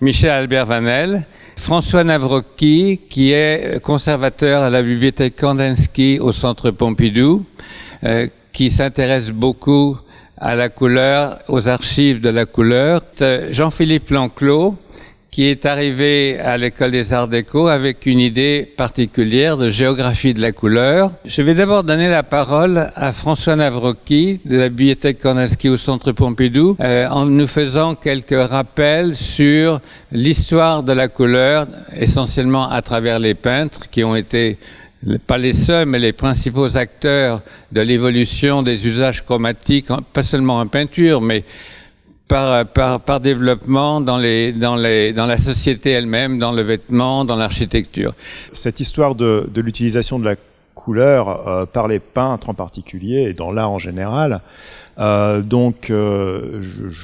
Michel Albert Vanel, François Nawrocki, qui est conservateur à la bibliothèque Kandinsky au Centre Pompidou, qui s'intéresse beaucoup à la couleur, aux archives de la couleur. Jean-Philippe Lanclos, qui est arrivé à l'École des Arts Déco avec une idée particulière de géographie de la couleur. Je vais d'abord donner la parole à François Nawrocki de la bibliothèque Kandinsky au Centre Pompidou en nous faisant quelques rappels sur l'histoire de la couleur, essentiellement à travers les peintres qui ont été pas les seuls, mais les principaux acteurs de l'évolution des usages chromatiques, pas seulement en peinture, mais par développement dans la société elle-même, dans le vêtement, dans l'architecture. Cette histoire de l'utilisation de la couleur par les peintres en particulier et dans l'art en général, je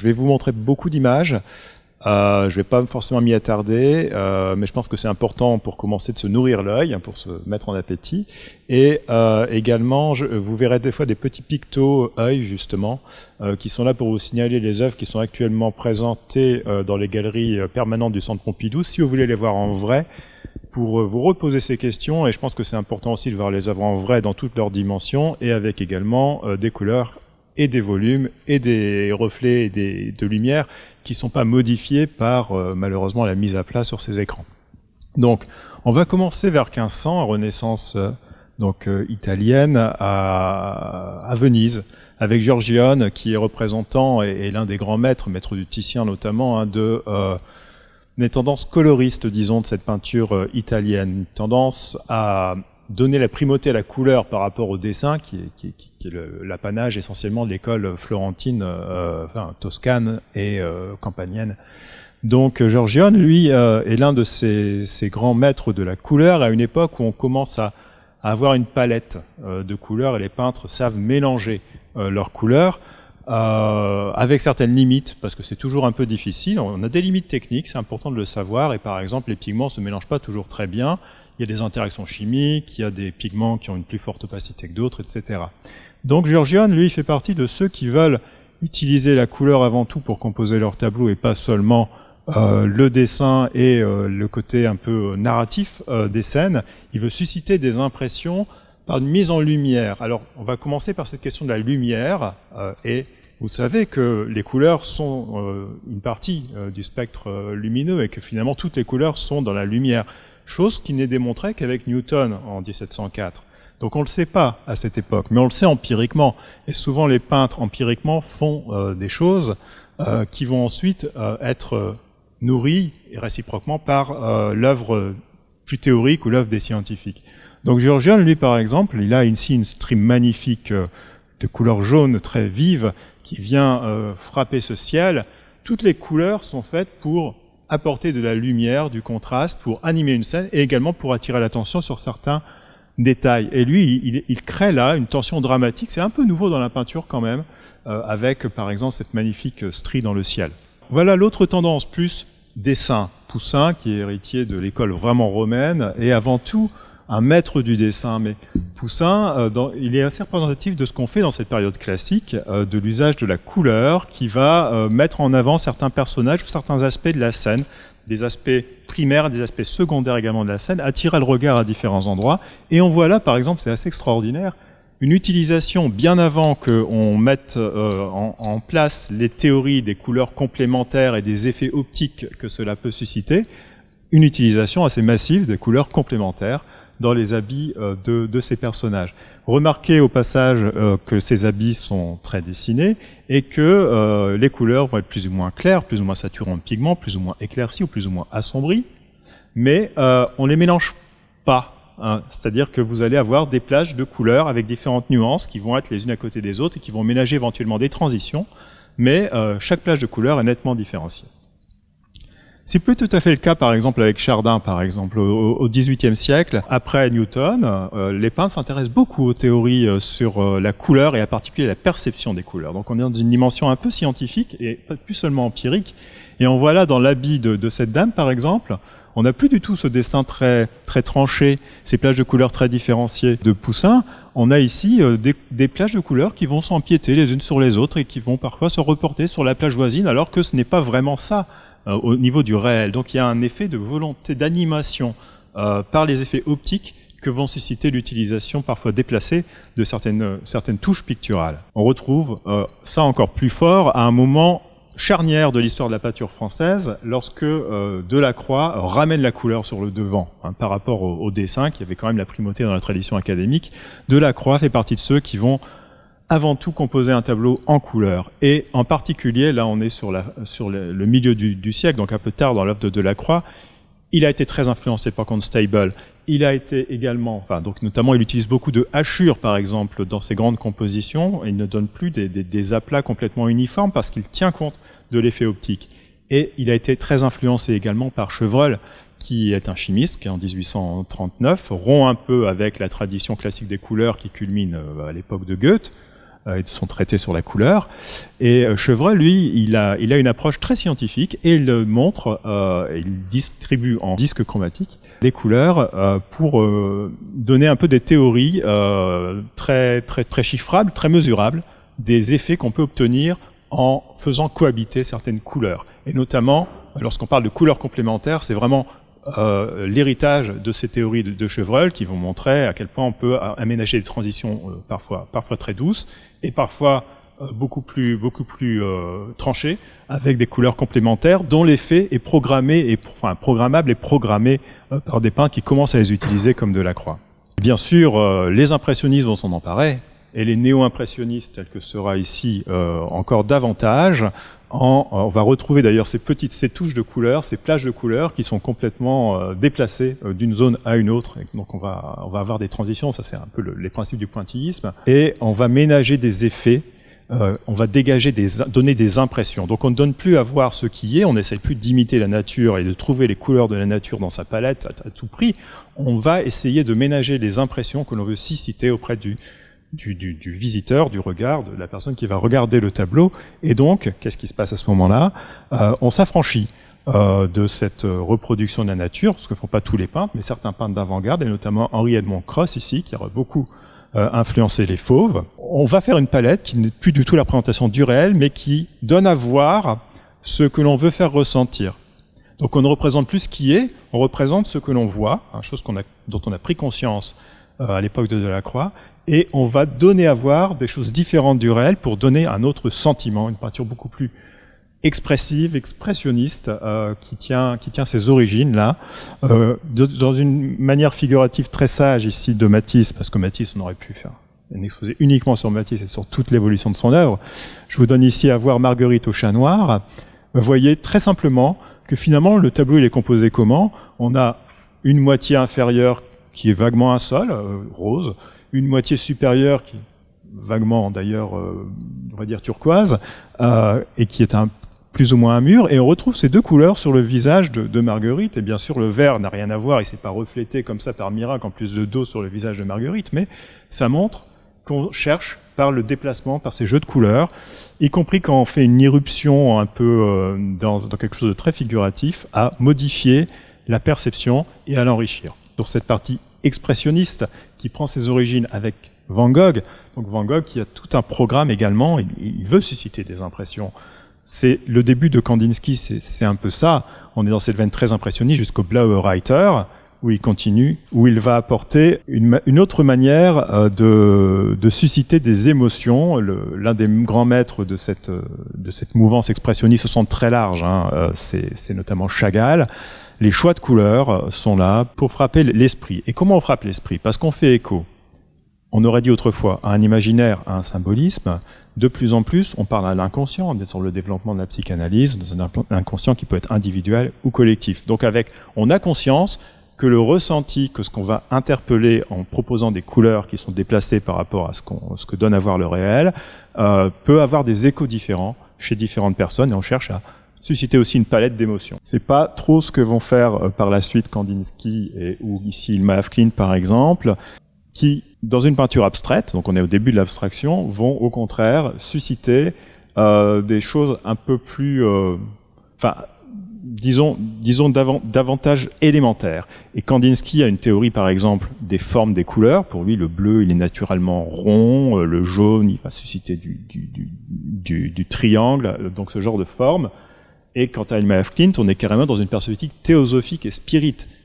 vais vous montrer beaucoup d'images. Je vais pas forcément m'y attarder, mais je pense que c'est important pour commencer de se nourrir l'œil, pour se mettre en appétit. Et également, vous verrez des fois des petits pictos œil justement, qui sont là pour vous signaler les œuvres qui sont actuellement présentées dans les galeries permanentes du Centre Pompidou. Si vous voulez les voir en vrai, pour vous reposer ces questions, et je pense que c'est important aussi de voir les œuvres en vrai dans toutes leurs dimensions, et avec également des couleurs et des volumes et des reflets et de lumière qui sont pas modifiés par malheureusement la mise à plat sur ces écrans. Donc on va commencer vers 1500, Renaissance italienne à Venise, avec Giorgione qui est représentant et l'un des grands maîtres du Titien notamment, des tendances coloristes, disons, de cette peinture italienne, une tendance à donner la primauté à la couleur par rapport au dessin, qui est l'apanage essentiellement de l'école florentine, toscane et campanienne. Donc Giorgione, lui, est l'un de ces grands maîtres de la couleur à une époque où on commence à avoir une palette de couleurs et les peintres savent mélanger leurs couleurs avec certaines limites, parce que c'est toujours un peu difficile. On a des limites techniques, c'est important de le savoir, et par exemple les pigments se mélangent pas toujours très bien. Il y a des interactions chimiques, il y a des pigments qui ont une plus forte opacité que d'autres, etc. Donc Giorgione, lui, fait partie de ceux qui veulent utiliser la couleur avant tout pour composer leur tableau et pas seulement le dessin et le côté un peu narratif des scènes. Il veut susciter des impressions par une mise en lumière. Alors, on va commencer par cette question de la lumière, et vous savez que les couleurs sont une partie du spectre lumineux et que finalement toutes les couleurs sont dans la lumière. Chose qui n'est démontrée qu'avec Newton en 1704. Donc on ne le sait pas à cette époque, mais on le sait empiriquement. Et souvent les peintres empiriquement font des choses qui vont ensuite être nourries et réciproquement par l'œuvre plus théorique ou l'œuvre des scientifiques. Donc Giorgione, lui par exemple, il a ici une stream magnifique de couleur jaune très vive qui vient frapper ce ciel. Toutes les couleurs sont faites pour apporter de la lumière, du contraste, pour animer une scène et également pour attirer l'attention sur certains détails. Et lui, il crée là une tension dramatique. C'est un peu nouveau dans la peinture quand même, avec par exemple cette magnifique strie dans le ciel. Voilà l'autre tendance, plus dessin. Poussin, qui est héritier de l'école vraiment romaine, et avant tout un maître du dessin. Mais Poussin, il est assez représentatif de ce qu'on fait dans cette période classique, de l'usage de la couleur, qui va mettre en avant certains personnages ou certains aspects de la scène, des aspects primaires, des aspects secondaires également de la scène, attirer le regard à différents endroits. Et on voit là, par exemple, c'est assez extraordinaire, une utilisation bien avant qu'on mette en place les théories des couleurs complémentaires et des effets optiques que cela peut susciter, une utilisation assez massive des couleurs complémentaires dans les habits de ces personnages. Remarquez au passage que ces habits sont très dessinés et que les couleurs vont être plus ou moins claires, plus ou moins saturées en pigments, plus ou moins éclaircies ou plus ou moins assombries, mais on les mélange pas. Hein. C'est-à-dire que vous allez avoir des plages de couleurs avec différentes nuances qui vont être les unes à côté des autres et qui vont ménager éventuellement des transitions, mais chaque plage de couleurs est nettement différenciée. C'est plus tout à fait le cas, par exemple, avec Chardin, par exemple. Au XVIIIe siècle, après Newton, les peintres s'intéressent beaucoup aux théories sur la couleur et en particulier la perception des couleurs. Donc on est dans une dimension un peu scientifique et plus seulement empirique. Et on voit là, dans l'habit de cette dame, par exemple, on n'a plus du tout ce dessin très tranché, ces plages de couleurs très différenciées de Poussin. On a ici des plages de couleurs qui vont s'empiéter les unes sur les autres et qui vont parfois se reporter sur la plage voisine, alors que ce n'est pas vraiment ça au niveau du réel. Donc il y a un effet de volonté d'animation par les effets optiques que vont susciter l'utilisation parfois déplacée de certaines touches picturales. On retrouve ça encore plus fort à un moment charnière de l'histoire de la peinture française, lorsque Delacroix ramène la couleur sur le devant, par rapport au dessin, qui avait quand même la primauté dans la tradition académique. Delacroix fait partie de ceux qui vont avant tout composer un tableau en couleur. Et en particulier, là on est sur le milieu du siècle, donc un peu tard dans l'œuvre de Delacroix, il a été très influencé par Constable. Il a été également, donc notamment, il utilise beaucoup de hachures, par exemple, dans ses grandes compositions. Il ne donne plus des aplats complètement uniformes parce qu'il tient compte de l'effet optique. Et il a été très influencé également par Chevreul, qui est un chimiste, qui en 1839 rompt un peu avec la tradition classique des couleurs qui culmine à l'époque de Goethe, et de son traité sur la couleur. Et Chevreul, lui, il a une approche très scientifique et il montre, il distribue en disques chromatiques les couleurs pour donner un peu des théories très chiffrables, très mesurables, des effets qu'on peut obtenir en faisant cohabiter certaines couleurs. Et notamment, lorsqu'on parle de couleurs complémentaires, c'est vraiment l'héritage de ces théories de Chevreul qui vont montrer à quel point on peut aménager des transitions parfois très douces et parfois beaucoup plus tranchées avec des couleurs complémentaires dont l'effet est programmable et programmé par des peintres qui commencent à les utiliser comme Delacroix. Bien sûr, les impressionnistes vont s'en emparer et les néo-impressionnistes, tels que sera ici encore davantage. On va retrouver d'ailleurs ces touches de couleurs, ces plages de couleurs qui sont complètement déplacées d'une zone à une autre. Et donc on va avoir des transitions, ça c'est un peu les principes du pointillisme. Et on va ménager des effets, on va donner des impressions. Donc on ne donne plus à voir ce qui est, on n'essaye plus d'imiter la nature et de trouver les couleurs de la nature dans sa palette à tout prix. On va essayer de ménager les impressions que l'on veut susciter auprès du visiteur, du regard, de la personne qui va regarder le tableau. Et donc, qu'est-ce qui se passe à ce moment-là? On s'affranchit de cette reproduction de la nature, ce que font pas tous les peintres, mais certains peintres d'avant-garde, et notamment Henri Edmond Cross ici, qui a beaucoup influencé les fauves. On va faire une palette qui n'est plus du tout la représentation du réel, mais qui donne à voir ce que l'on veut faire ressentir. Donc on ne représente plus ce qui est, on représente ce que l'on voit, chose dont on a pris conscience à l'époque de Delacroix, et on va donner à voir des choses différentes du réel pour donner un autre sentiment, une peinture beaucoup plus expressive, expressionniste, qui tient ses origines là, dans une manière figurative très sage ici de Matisse, parce que Matisse, on aurait pu faire un exposé uniquement sur Matisse et sur toute l'évolution de son œuvre. Je vous donne ici à voir Marguerite au chat noir. Vous voyez très simplement que finalement le tableau il est composé comment? On a une moitié inférieure qui est vaguement un sol, rose, une moitié supérieure qui est vaguement d'ailleurs, on va dire turquoise, et qui est plus ou moins un mur, et on retrouve ces deux couleurs sur le visage de Marguerite, et bien sûr le vert n'a rien à voir, il ne s'est pas reflété comme ça par miracle en plus de dos sur le visage de Marguerite, mais ça montre qu'on cherche par le déplacement, par ces jeux de couleurs, y compris quand on fait une irruption un peu dans quelque chose de très figuratif, à modifier la perception et à l'enrichir. Sur cette partie expressionniste qui prend ses origines avec Van Gogh, donc Van Gogh qui a tout un programme également, il veut susciter des impressions. C'est le début de Kandinsky, c'est un peu ça. On est dans cette veine très impressionniste jusqu'au Blaue Reiter, où il continue, où il va apporter une autre manière de susciter des émotions. L'un des grands maîtres de cette mouvance expressionniste au sens très large, c'est notamment Chagall. Les choix de couleurs sont là pour frapper l'esprit. Et comment on frappe l'esprit? Parce qu'on fait écho. On aurait dit autrefois à un imaginaire, à un symbolisme. De plus en plus, on parle à l'inconscient. On est sur le développement de la psychanalyse, dans un inconscient qui peut être individuel ou collectif. Donc on a conscience que le ressenti, que ce qu'on va interpeller en proposant des couleurs qui sont déplacées par rapport à ce que donne à voir le réel, peut avoir des échos différents chez différentes personnes, et on cherche à susciter aussi une palette d'émotions. C'est pas trop ce que vont faire par la suite Kandinsky ou ici Ilma Afklint par exemple, qui, dans une peinture abstraite, donc on est au début de l'abstraction, vont au contraire susciter des choses un peu plus, disons davantage élémentaires. Et Kandinsky a une théorie par exemple des formes des couleurs. Pour lui, le bleu, il est naturellement rond, le jaune, il va susciter du triangle, donc ce genre de forme. Et quant à Ilma F. Klint, on est carrément dans une perspective théosophique et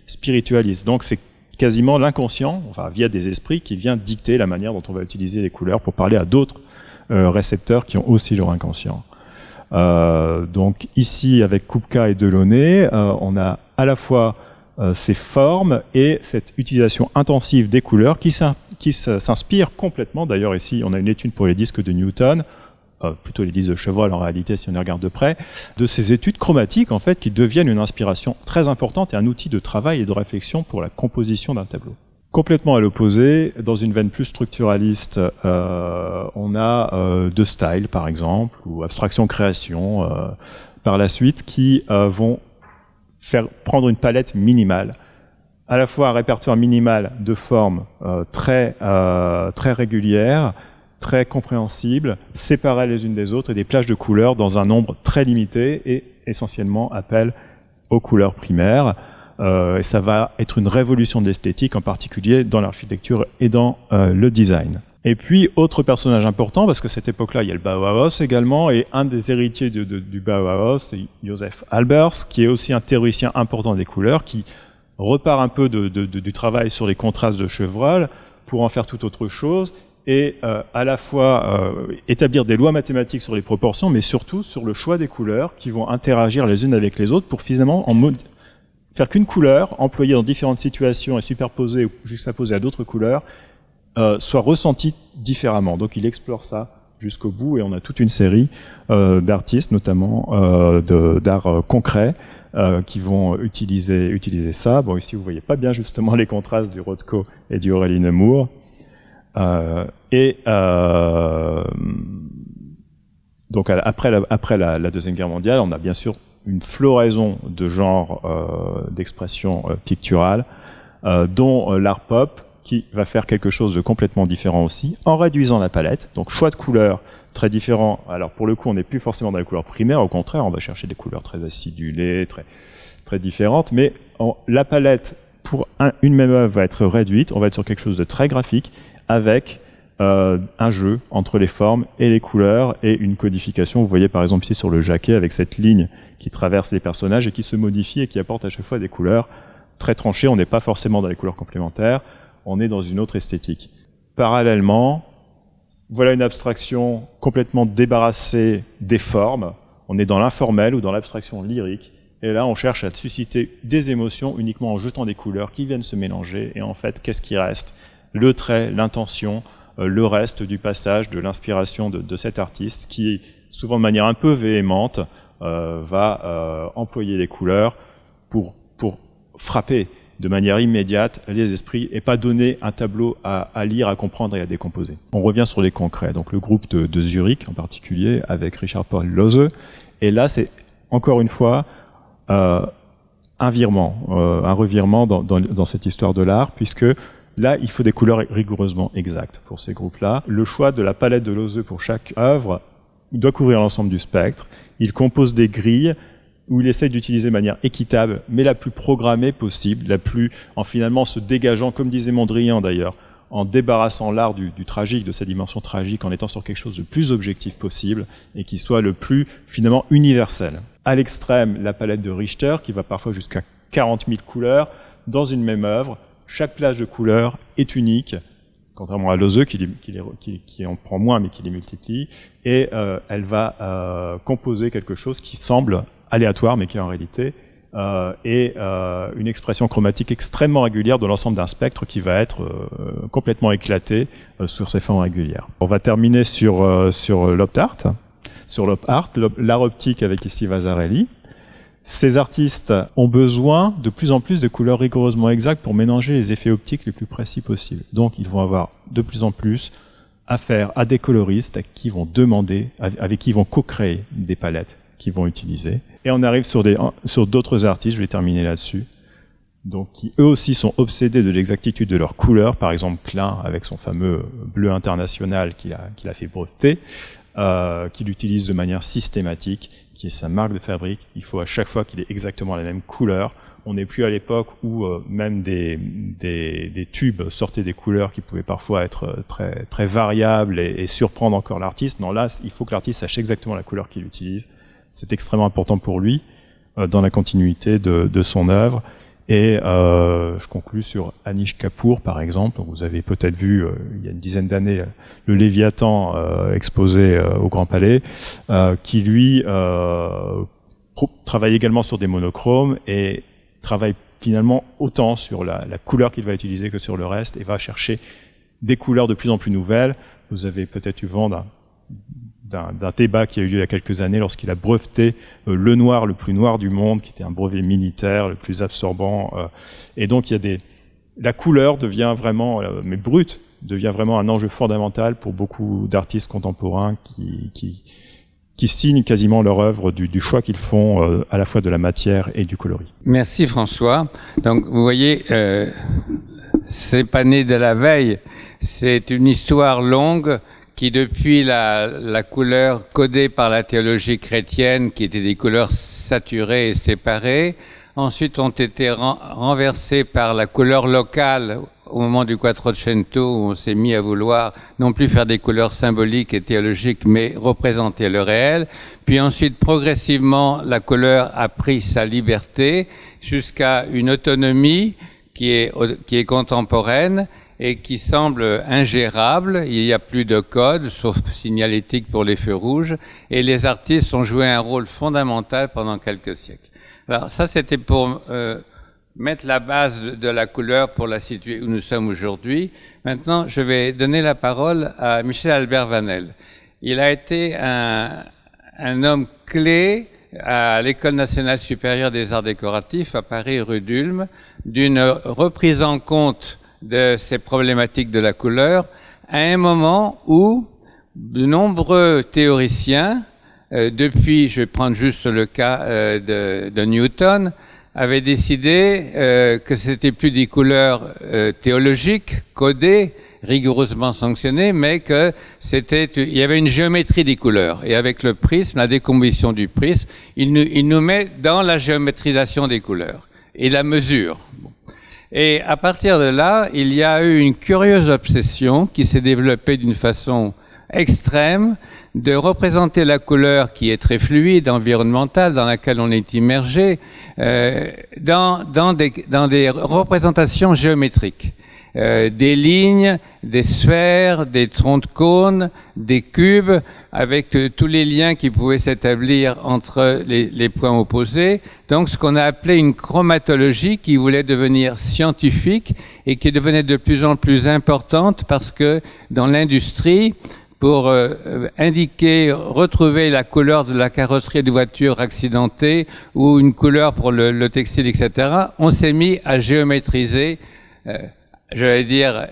spiritualiste. Donc c'est quasiment l'inconscient, enfin via des esprits, qui vient dicter la manière dont on va utiliser les couleurs pour parler à d'autres récepteurs qui ont aussi leur inconscient. Donc ici, avec Kupka et Delaunay, on a à la fois ces formes et cette utilisation intensive des couleurs qui s'inspire complètement. D'ailleurs ici, on a une étude pour les disques de Newton, plutôt les disques de Chevreul en réalité si on les regarde de près, de ces études chromatiques en fait qui deviennent une inspiration très importante et un outil de travail et de réflexion pour la composition d'un tableau. Complètement à l'opposé, dans une veine plus structuraliste, on a De Style par exemple, ou Abstraction-Création par la suite, qui vont faire prendre une palette minimale, à la fois un répertoire minimal de formes très régulières, très compréhensibles, séparées les unes des autres, et des plages de couleurs dans un nombre très limité, et essentiellement appel aux couleurs primaires. Et ça va être une révolution de l'esthétique, en particulier dans l'architecture et dans le design. Et puis, autre personnage important, parce qu'à cette époque-là, il y a le Bauhaus également, et un des héritiers du Bauhaus, c'est Joseph Albers, qui est aussi un théoricien important des couleurs, qui repart un peu du travail sur les contrastes de Chevreul pour en faire tout autre chose, et à la fois établir des lois mathématiques sur les proportions, mais surtout sur le choix des couleurs qui vont interagir les unes avec les autres pour finalement faire qu'une couleur, employée dans différentes situations et superposée ou juxtaposée à d'autres couleurs, soit ressentie différemment. Donc il explore ça jusqu'au bout, et on a toute une série d'artistes, notamment d'art concret, qui vont utiliser ça. Bon, ici vous voyez pas bien justement les contrastes du Rothko et du Aurélie Nemours. Donc après la Deuxième Guerre mondiale, on a bien sûr une floraison de genres d'expression picturale, dont l'art pop, qui va faire quelque chose de complètement différent aussi, en réduisant la palette. Donc choix de couleurs très différents. Alors pour le coup, on n'est plus forcément dans les couleurs primaires, au contraire, on va chercher des couleurs très acidulées, très différentes, mais la palette pour une même œuvre va être réduite, on va être sur quelque chose de très graphique, avec un jeu entre les formes et les couleurs, et une codification. Vous voyez par exemple ici sur le jaquet, avec cette ligne qui traverse les personnages et qui se modifie et qui apporte à chaque fois des couleurs très tranchées. On n'est pas forcément dans les couleurs complémentaires, on est dans une autre esthétique. Parallèlement, voilà une abstraction complètement débarrassée des formes. On est dans l'informel ou dans l'abstraction lyrique. Et là, on cherche à susciter des émotions uniquement en jetant des couleurs qui viennent se mélanger. Et en fait, qu'est-ce qui reste? Le trait, l'intention, le reste du passage, de l'inspiration de cet artiste qui, souvent de manière un peu véhémente, va employer les couleurs pour frapper de manière immédiate les esprits et pas donner un tableau à lire, à comprendre et à décomposer. On revient sur les concrets. Donc le groupe de Zurich en particulier, avec Richard Paul Lohse. Et là, c'est encore une fois un revirement dans cette histoire de l'art, puisque là, il faut des couleurs rigoureusement exactes pour ces groupes-là. Le choix de la palette de Lohse pour chaque œuvre doit couvrir l'ensemble du spectre. Il compose des grilles où il essaye d'utiliser de manière équitable, mais la plus programmée possible, en finalement se dégageant, comme disait Mondrian d'ailleurs, en débarrassant l'art du tragique, de sa dimension tragique, en étant sur quelque chose de plus objectif possible, et qui soit le plus, finalement, universel. À l'extrême, la palette de Richter, qui va parfois jusqu'à 40 000 couleurs, dans une même œuvre. Chaque plage de couleurs est unique, contrairement à Lohse qui en prend moins mais qui les multiplie, et elle va composer quelque chose qui semble aléatoire mais qui en réalité est une expression chromatique extrêmement régulière de l'ensemble d'un spectre qui va être complètement éclaté sur ces formes régulières. On va terminer sur l'op art, l'art optique avec ici Vasarely. Ces artistes ont besoin de plus en plus de couleurs rigoureusement exactes pour mélanger les effets optiques les plus précis possibles. Donc ils vont avoir de plus en plus affaire à des coloristes qui vont demander, avec qui ils vont co-créer des palettes qu'ils vont utiliser. Et on arrive sur d'autres artistes, je vais terminer là-dessus, donc qui eux aussi sont obsédés de l'exactitude de leurs couleurs. Par exemple Klein avec son fameux bleu international qu'il a fait breveter, qu'il utilise de manière systématique, qui est sa marque de fabrique. Il faut à chaque fois qu'il ait exactement la même couleur. On n'est plus à l'époque où même des tubes sortaient des couleurs qui pouvaient parfois être très, très variables et surprendre encore l'artiste. Non, là, il faut que l'artiste sache exactement la couleur qu'il utilise. c'est extrêmement important pour lui dans la continuité de son œuvre. Et je conclus sur Anish Kapoor, par exemple. Vous avez peut-être vu, il y a une dizaine d'années, le Léviathan exposé au Grand Palais, qui lui travaille également sur des monochromes et travaille finalement autant sur la couleur qu'il va utiliser que sur le reste, et va chercher des couleurs de plus en plus nouvelles. Vous avez peut-être eu vent d'un débat qui a eu lieu il y a quelques années lorsqu'il a breveté le noir le plus noir du monde, qui était un brevet militaire, le plus absorbant. Et donc la couleur devient vraiment, mais brute, devient vraiment un enjeu fondamental pour beaucoup d'artistes contemporains qui signent quasiment leur œuvre du choix qu'ils font à la fois de la matière et du coloris. Merci François. Donc vous voyez, c'est pas né de la veille, c'est une histoire longue qui depuis la couleur codée par la théologie chrétienne, qui étaient des couleurs saturées et séparées, ensuite ont été renversées par la couleur locale au moment du Quattrocento, où on s'est mis à vouloir non plus faire des couleurs symboliques et théologiques, mais représenter le réel. Puis ensuite, progressivement, la couleur a pris sa liberté jusqu'à une autonomie qui est contemporaine et qui semble ingérable. Il n'y a plus de code, sauf signalétique pour les feux rouges, et les artistes ont joué un rôle fondamental pendant quelques siècles. Alors ça, c'était pour mettre la base de la couleur pour la situer où nous sommes aujourd'hui. Maintenant, je vais donner la parole à Michel Albert Vanel. Il a été un homme clé à l'École nationale supérieure des arts décoratifs à Paris, rue d'Ulm, d'une reprise en compte de ces problématiques de la couleur, à un moment où de nombreux théoriciens, depuis, je vais prendre juste le cas de Newton, avaient décidé que c'était plus des couleurs théologiques, codées, rigoureusement sanctionnées, mais que il y avait une géométrie des couleurs. Et avec le prisme, la décomposition du prisme, il nous met dans la géométrisation des couleurs et la mesure. Et à partir de là, il y a eu une curieuse obsession qui s'est développée d'une façon extrême de représenter la couleur qui est très fluide, environnementale, dans laquelle on est immergé, dans des représentations géométriques. Des lignes, des sphères, des troncs de cône, des cubes, avec tous les liens qui pouvaient s'établir entre les points opposés. Donc ce qu'on a appelé une chromatologie qui voulait devenir scientifique et qui devenait de plus en plus importante parce que dans l'industrie, pour indiquer, retrouver la couleur de la carrosserie de voiture accidentée ou une couleur pour le textile, etc., on s'est mis à géométriser j'allais dire,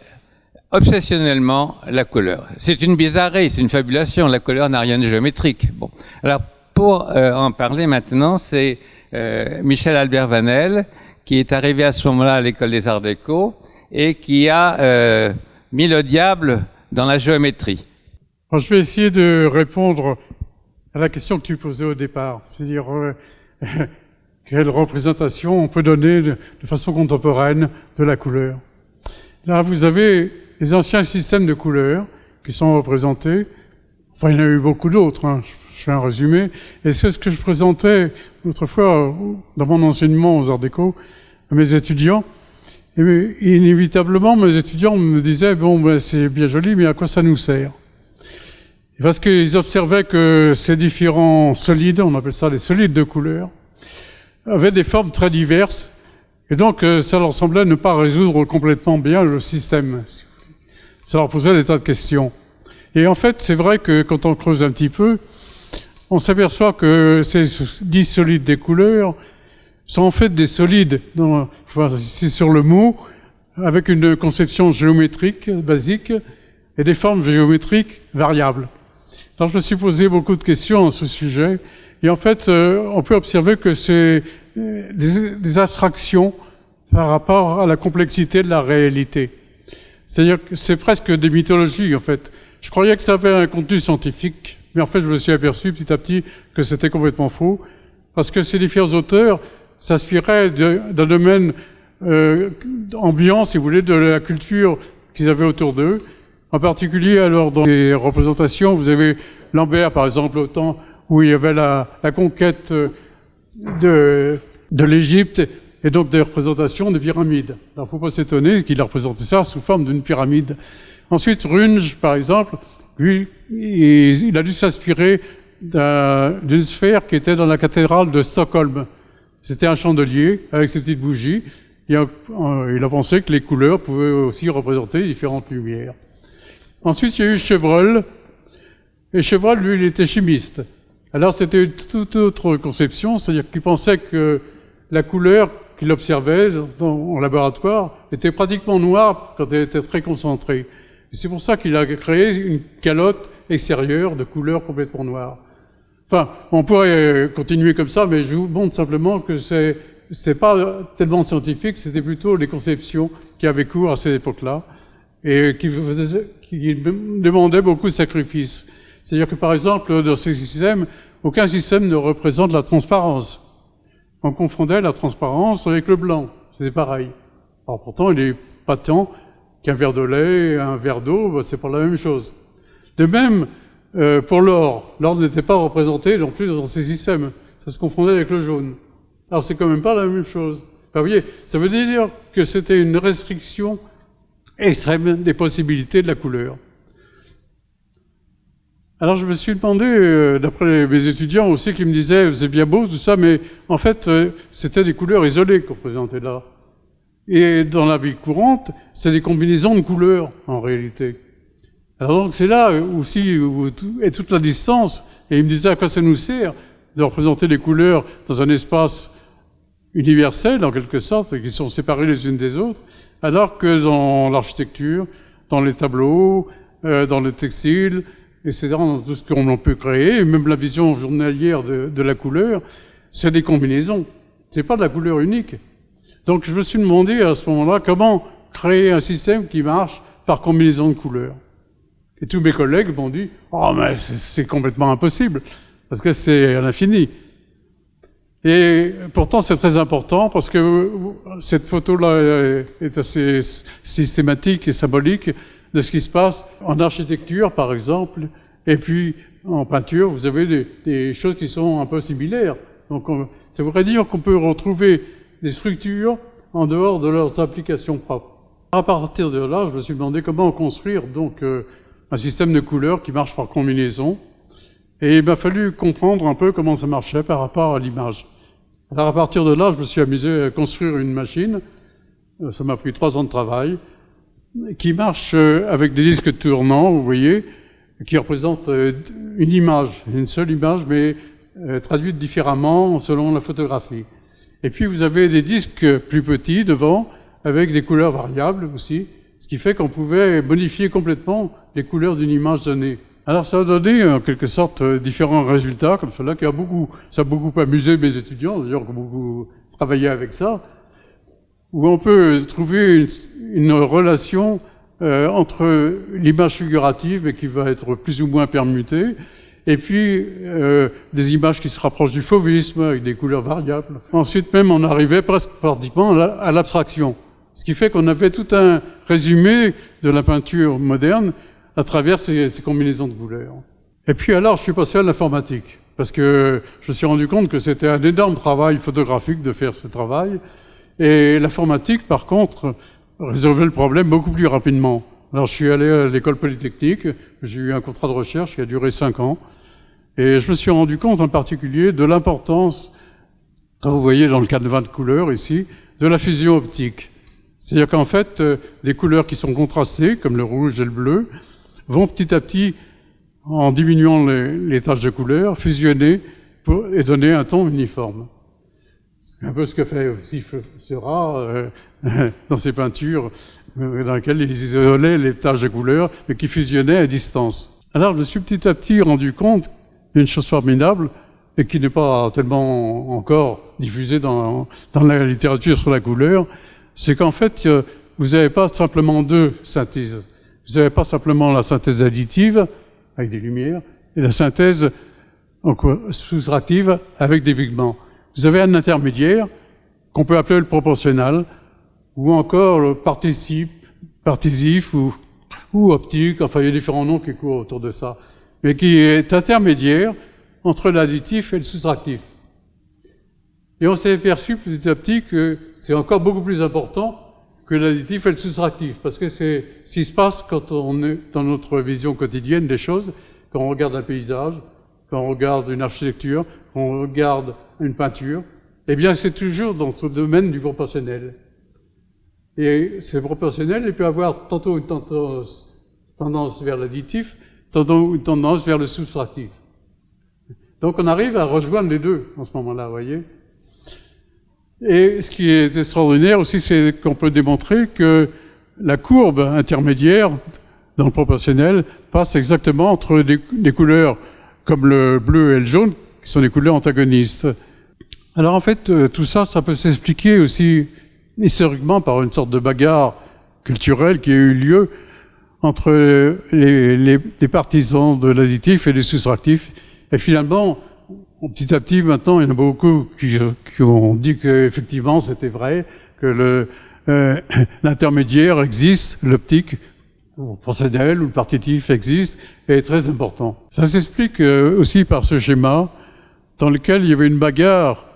obsessionnellement, la couleur. C'est une bizarrerie, c'est une fabulation. La couleur n'a rien de géométrique. Bon. Alors, pour en parler maintenant, c'est Michel Albert Vanel, qui est arrivé à ce moment-là à l'École des Arts Déco et qui a mis le diable dans la géométrie. Alors, je vais essayer de répondre à la question que tu posais au départ. C'est-à-dire, quelle représentation on peut donner de façon contemporaine de la couleur. Là, vous avez les anciens systèmes de couleurs qui sont représentés. Enfin, il y en a eu beaucoup d'autres, hein. Je fais un résumé. Et c'est ce que je présentais autrefois dans mon enseignement aux Arts Déco à mes étudiants. Et inévitablement, mes étudiants me disaient, bon, ben, c'est bien joli, mais à quoi ça nous sert? Parce qu'ils observaient que ces différents solides, on appelle ça les solides de couleur, avaient des formes très diverses. Et donc, ça leur semblait ne pas résoudre complètement bien le système. Ça leur posait des tas de questions. Et en fait, c'est vrai que quand on creuse un petit peu, on s'aperçoit que ces 10 solides des couleurs sont en fait des solides, c'est sur le mot, avec une conception géométrique basique et des formes géométriques variables. Alors, je me suis posé beaucoup de questions à ce sujet. Et en fait, on peut observer que c'est des abstractions par rapport à la complexité de la réalité. C'est-à-dire que c'est presque des mythologies, en fait. Je croyais que ça avait un contenu scientifique, mais en fait, je me suis aperçu petit à petit que c'était complètement faux, parce que ces différents auteurs s'inspiraient d'un domaine ambiant, si vous voulez, de la culture qu'ils avaient autour d'eux. En particulier, alors, dans les représentations, vous avez Lambert, par exemple, où il y avait la conquête de l'Égypte et donc des représentations de pyramides. Alors, faut pas s'étonner qu'il a représenté ça sous forme d'une pyramide. Ensuite, Runge, par exemple, lui, il a dû s'inspirer d'une sphère qui était dans la cathédrale de Stockholm. C'était un chandelier avec ses petites bougies. Il a pensé que les couleurs pouvaient aussi représenter différentes lumières. Ensuite, il y a eu Chevreul. Et Chevreul, lui, il était chimiste. Alors, c'était une toute autre conception, c'est-à-dire qu'il pensait que la couleur qu'il observait en laboratoire était pratiquement noire quand elle était très concentrée. Et c'est pour ça qu'il a créé une calotte extérieure de couleur complètement noire. Enfin, on pourrait continuer comme ça, mais je vous montre simplement que c'est pas tellement scientifique, c'était plutôt les conceptions qui avaient cours à cette époque-là et qui demandaient beaucoup de sacrifices. C'est-à-dire que, par exemple, dans ces systèmes, aucun système ne représente la transparence. On confondait la transparence avec le blanc. C'est pareil. Alors pourtant, il est patent qu'un verre de lait et un verre d'eau, c'est pas la même chose. De même, pour l'or. L'or n'était pas représenté non plus dans ces systèmes. Ça se confondait avec le jaune. Alors c'est quand même pas la même chose. Enfin, vous voyez, ça veut dire que c'était une restriction extrême des possibilités de la couleur. Alors je me suis demandé, d'après mes étudiants aussi, qui me disaient c'est bien beau tout ça, mais en fait c'était des couleurs isolées qu'on présentait là. Et dans la vie courante, c'est des combinaisons de couleurs en réalité. Alors donc c'est là aussi où est toute la distance. Et il me disait à quoi ça nous sert de représenter les couleurs dans un espace universel en quelque sorte, qui sont séparées les unes des autres, alors que dans l'architecture, dans les tableaux, dans le textile, etc., dans tout ce qu'on peut créer, et même la vision journalière de la couleur, c'est des combinaisons. C'est pas de la couleur unique. Donc je me suis demandé à ce moment-là comment créer un système qui marche par combinaison de couleurs. Et tous mes collègues m'ont dit « Oh, mais c'est complètement impossible, parce que c'est à l'infini. » Et pourtant c'est très important, parce que cette photo-là est assez systématique et symbolique de ce qui se passe en architecture, par exemple, et puis en peinture, vous avez des choses qui sont un peu similaires. Donc ça voudrait dire qu'on peut retrouver des structures en dehors de leurs applications propres. À partir de là, je me suis demandé comment construire donc un système de couleurs qui marche par combinaison. Et il m'a fallu comprendre un peu comment ça marchait par rapport à l'image. Alors à partir de là, je me suis amusé à construire une machine. Ça m'a pris 3 ans de travail, qui marche avec des disques tournants, vous voyez, qui représentent une image, une seule image, mais traduite différemment selon la photographie. Et puis vous avez des disques plus petits devant, avec des couleurs variables aussi, ce qui fait qu'on pouvait modifier complètement les couleurs d'une image donnée. Alors ça a donné en quelque sorte différents résultats comme cela, ça a beaucoup amusé mes étudiants, d'ailleurs qui ont beaucoup travaillé avec ça, où on peut trouver une relation entre l'image figurative, mais qui va être plus ou moins permutée, et puis des images qui se rapprochent du fauvisme, avec des couleurs variables. Ensuite même, on arrivait presque pratiquement à l'abstraction, ce qui fait qu'on avait tout un résumé de la peinture moderne à travers ces combinaisons de couleurs. Et puis alors, je suis passé à l'informatique, parce que je me suis rendu compte que c'était un énorme travail photographique de faire ce travail, et l'informatique, par contre, résolvait le problème beaucoup plus rapidement. Alors je suis allé à l'école polytechnique, j'ai eu un contrat de recherche qui a duré 5 ans, et je me suis rendu compte en particulier de l'importance, comme vous voyez dans le canevas de couleurs ici, de la fusion optique. C'est-à-dire qu'en fait, des couleurs qui sont contrastées, comme le rouge et le bleu, vont petit à petit, en diminuant les taches de couleurs, fusionner et donner un ton uniforme. C'est un peu ce que fait aussi Seurat dans ses peintures, dans lesquelles il isolait les taches de couleurs, mais qui fusionnaient à distance. Alors je me suis petit à petit rendu compte d'une chose formidable, et qui n'est pas tellement encore diffusée dans la littérature sur la couleur, c'est qu'en fait, vous n'avez pas simplement 2 synthèses. Vous n'avez pas simplement la synthèse additive, avec des lumières, et la synthèse soustractive, avec des pigments. Vous avez un intermédiaire, qu'on peut appeler le proportionnel, ou encore le partisif, ou optique, enfin il y a différents noms qui courent autour de ça, mais qui est intermédiaire entre l'additif et le soustractif. Et on s'est aperçu petit à petit que c'est encore beaucoup plus important que l'additif et le soustractif, parce que c'est ce qui se passe quand on est dans notre vision quotidienne des choses, quand on regarde un paysage, quand on regarde une architecture, quand on regarde une peinture, eh bien c'est toujours dans ce domaine du proportionnel. Et ce proportionnel, il peut avoir tantôt une tendance vers l'additif, tantôt une tendance vers le soustractif. Donc on arrive à rejoindre les deux en ce moment-là, vous voyez. Et ce qui est extraordinaire aussi, c'est qu'on peut démontrer que la courbe intermédiaire dans le proportionnel passe exactement entre des couleurs comme le bleu et le jaune, qui sont des couleurs antagonistes. Alors en fait, tout ça, ça peut s'expliquer aussi historiquement par une sorte de bagarre culturelle qui a eu lieu entre les partisans de l'additif et des soustractifs. Et finalement, petit à petit, maintenant, il y en a beaucoup qui ont dit qu'effectivement, c'était vrai, que l'intermédiaire existe, l'optique, le proportionnel ou le partitif existe, et est très important. Ça s'explique aussi par ce schéma dans lequel il y avait une bagarre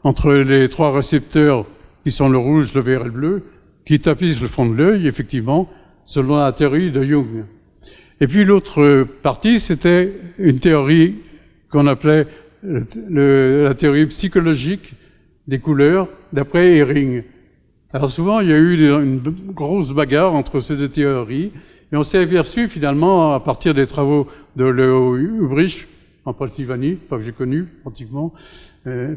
entre les trois récepteurs qui sont le rouge, le vert et le bleu, qui tapissent le fond de l'œil, effectivement, selon la théorie de Jung. Et puis l'autre partie, c'était une théorie qu'on appelait la théorie psychologique des couleurs, d'après Hering. Alors souvent, il y a eu une grosse bagarre entre ces deux théories, et on s'est aperçu finalement, à partir des travaux de Leo Ulbricht, en Pennsylvanie, enfin que j'ai connu pratiquement,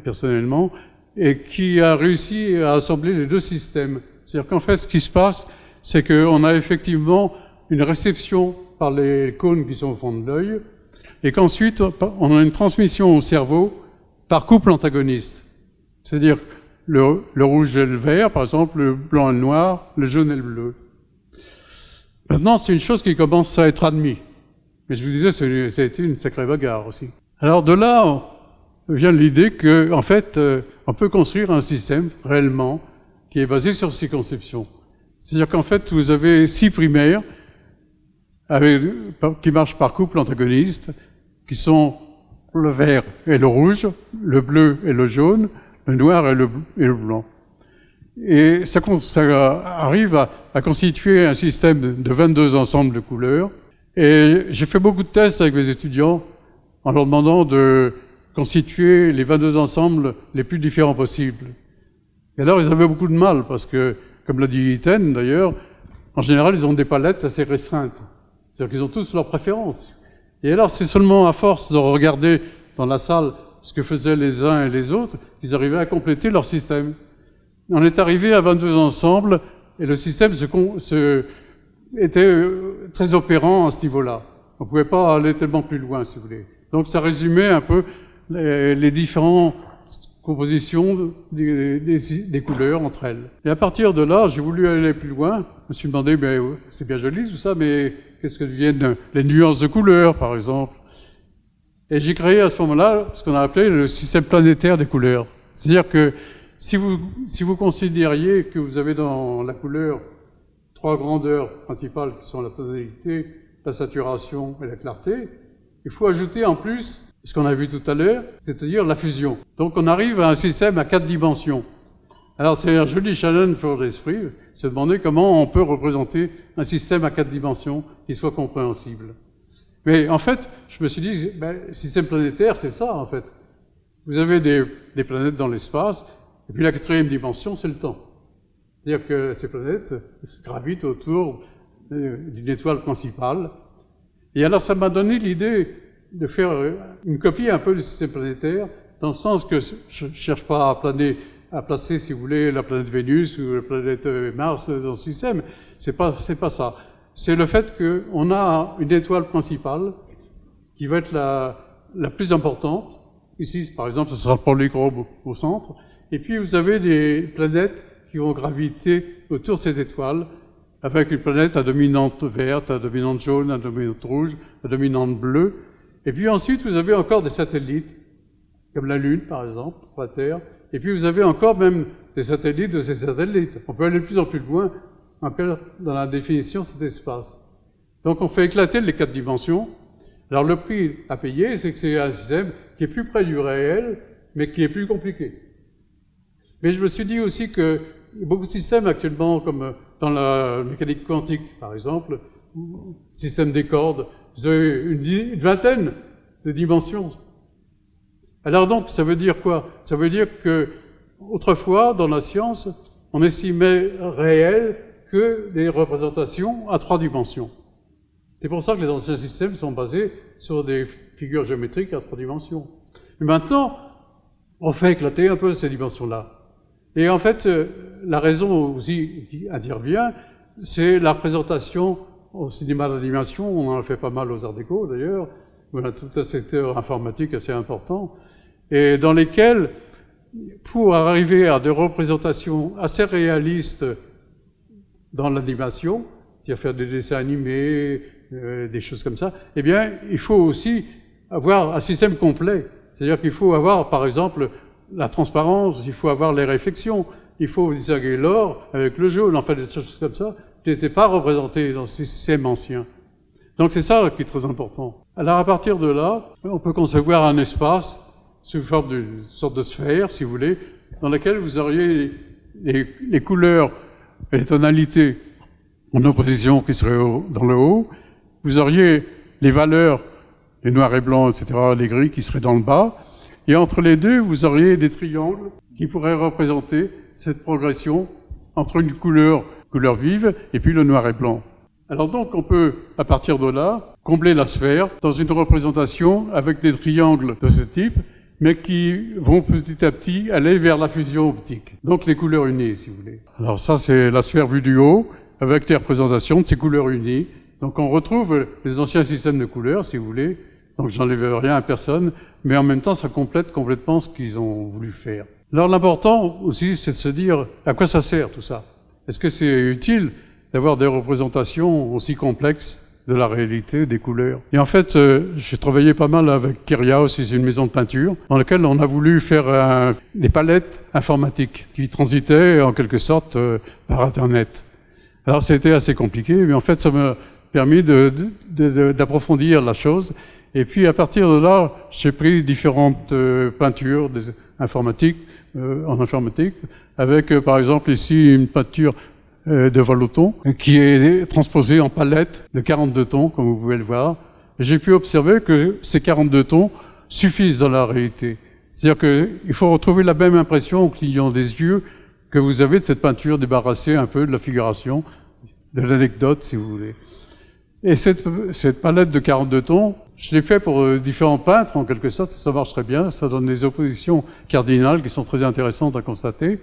personnellement, et qui a réussi à assembler les deux systèmes. C'est-à-dire qu'en fait, ce qui se passe, c'est qu'on a effectivement une réception par les cônes qui sont au fond de l'œil, et qu'ensuite, on a une transmission au cerveau par couple antagoniste. C'est-à-dire le rouge et le vert, par exemple, le blanc et le noir, le jaune et le bleu. Maintenant, c'est une chose qui commence à être admise. Mais je vous disais, ça a été une sacrée bagarre aussi. Alors de là vient l'idée que, en fait, on peut construire un système réellement qui est basé sur ces conceptions. C'est-à-dire qu'en fait, vous avez 6 primaires qui marchent par couple antagoniste, qui sont le vert et le rouge, le bleu et le jaune, le noir et le blanc. Et ça arrive à constituer un système de 22 ensembles de couleurs. Et j'ai fait beaucoup de tests avec mes étudiants en leur demandant de constituer les 22 ensembles les plus différents possibles. Et alors, ils avaient beaucoup de mal, parce que, comme l'a dit Iten d'ailleurs, en général, ils ont des palettes assez restreintes. C'est-à-dire qu'ils ont tous leurs préférences. Et alors, c'est seulement à force de regarder dans la salle ce que faisaient les uns et les autres qu'ils arrivaient à compléter leur système. On est arrivé à 22 ensembles, et le système était très opérant à ce niveau-là. On ne pouvait pas aller tellement plus loin, si vous voulez. Donc ça résumait un peu les différentes compositions des couleurs entre elles. Et à partir de là, j'ai voulu aller plus loin. Je me suis demandé, mais c'est bien joli tout ça, mais qu'est-ce que deviennent les nuances de couleurs, par exemple? Et j'ai créé à ce moment-là ce qu'on a appelé le système planétaire des couleurs. C'est-à-dire que si vous considériez que vous avez dans la couleur 3 grandeurs principales qui sont la tonalité, la saturation et la clarté, il faut ajouter en plus ce qu'on a vu tout à l'heure, c'est-à-dire la fusion. Donc on arrive à un système à 4 dimensions. Alors c'est un joli challenge pour l'esprit, se demander comment on peut représenter un système à 4 dimensions qui soit compréhensible. Mais en fait, je me suis dit, système planétaire, c'est ça en fait. Vous avez des planètes dans l'espace, et puis la 4e dimension, c'est le temps. C'est-à-dire que ces planètes gravitent autour d'une étoile principale. Et alors ça m'a donné l'idée de faire une copie un peu du système planétaire, dans le sens que je ne cherche pas à placer, si vous voulez, la planète Vénus ou la planète Mars dans le système. C'est pas ça. C'est le fait qu'on a une étoile principale qui va être la plus importante. Ici, par exemple, ce sera le polyglobe au centre. Et puis, vous avez des planètes qui vont graviter autour de ces étoiles, avec une planète à dominante verte, à dominante jaune, à dominante rouge, à dominante bleue. Et puis ensuite, vous avez encore des satellites, comme la Lune, par exemple, pour la Terre. Et puis vous avez encore même des satellites de ces satellites. On peut aller de plus en plus loin, dans la définition de cet espace. Donc on fait éclater les 4 dimensions, Alors le prix à payer, c'est que c'est un système qui est plus près du réel, mais qui est plus compliqué. Mais je me suis dit aussi que beaucoup de systèmes actuellement, comme dans la mécanique quantique par exemple, système des cordes, vous avez une vingtaine de dimensions. Alors donc, ça veut dire quoi? Ça veut dire que autrefois, dans la science, on estimait réel que des représentations à 3 dimensions. C'est pour ça que les anciens systèmes sont basés sur des figures géométriques à 3 dimensions. Mais maintenant, on fait éclater un peu ces dimensions-là. Et en fait, la raison aussi qui intervient, c'est la représentation au cinéma d'animation. On en a fait pas mal aux Arts Déco d'ailleurs. On a tout un secteur informatique assez important, et dans lesquels, pour arriver à des représentations assez réalistes dans l'animation, c'est-à-dire faire des dessins animés, des choses comme ça, eh bien, il faut aussi avoir un système complet. C'est-à-dire qu'il faut avoir, par exemple, la transparence, il faut avoir les réflexions, il faut distinguer l'or avec le jaune, enfin des choses comme ça, qui n'étaient pas représentées dans ces systèmes anciens. Donc c'est ça qui est très important. Alors à partir de là, on peut concevoir un espace sous forme d'une sorte de sphère, si vous voulez, dans laquelle vous auriez les couleurs et les tonalités en opposition qui seraient dans le haut, vous auriez les valeurs, les noirs et blancs, etc., les gris qui seraient dans le bas, et entre les deux, vous auriez des triangles qui pourraient représenter cette progression entre une couleur vive et puis le noir et blanc. Alors donc, on peut, à partir de là, combler la sphère dans une représentation avec des triangles de ce type, mais qui vont petit à petit aller vers la fusion optique. Donc les couleurs unies, si vous voulez. Alors ça, c'est la sphère vue du haut, avec les représentations de ces couleurs unies. Donc on retrouve les anciens systèmes de couleurs, si vous voulez. Donc j'enlève rien à personne, mais en même temps, ça complète complètement ce qu'ils ont voulu faire. Alors l'important aussi, c'est de se dire à quoi ça sert tout ça. Est-ce que c'est utile d'avoir des représentations aussi complexes de la réalité, des couleurs? Et en fait, j'ai travaillé pas mal avec Kyria aussi, c'est une maison de peinture, dans laquelle on a voulu faire des palettes informatiques qui transitaient en quelque sorte par Internet. Alors c'était assez compliqué, mais en fait ça m'a permis d'approfondir la chose. Et puis à partir de là, j'ai pris différentes peintures informatiques, en informatique, avec par exemple ici une peinture de Vallotton, qui est transposée en palette de 42 tons, comme vous pouvez le voir. J'ai pu observer que ces 42 tons suffisent dans la réalité. C'est-à-dire qu'il faut retrouver la même impression au clignant des yeux que vous avez de cette peinture débarrassée un peu de la figuration, de l'anecdote, si vous voulez. Et cette palette de 42 tons, je l'ai fait pour différents peintres, en quelque sorte, ça marche très bien, ça donne des oppositions cardinales qui sont très intéressantes à constater,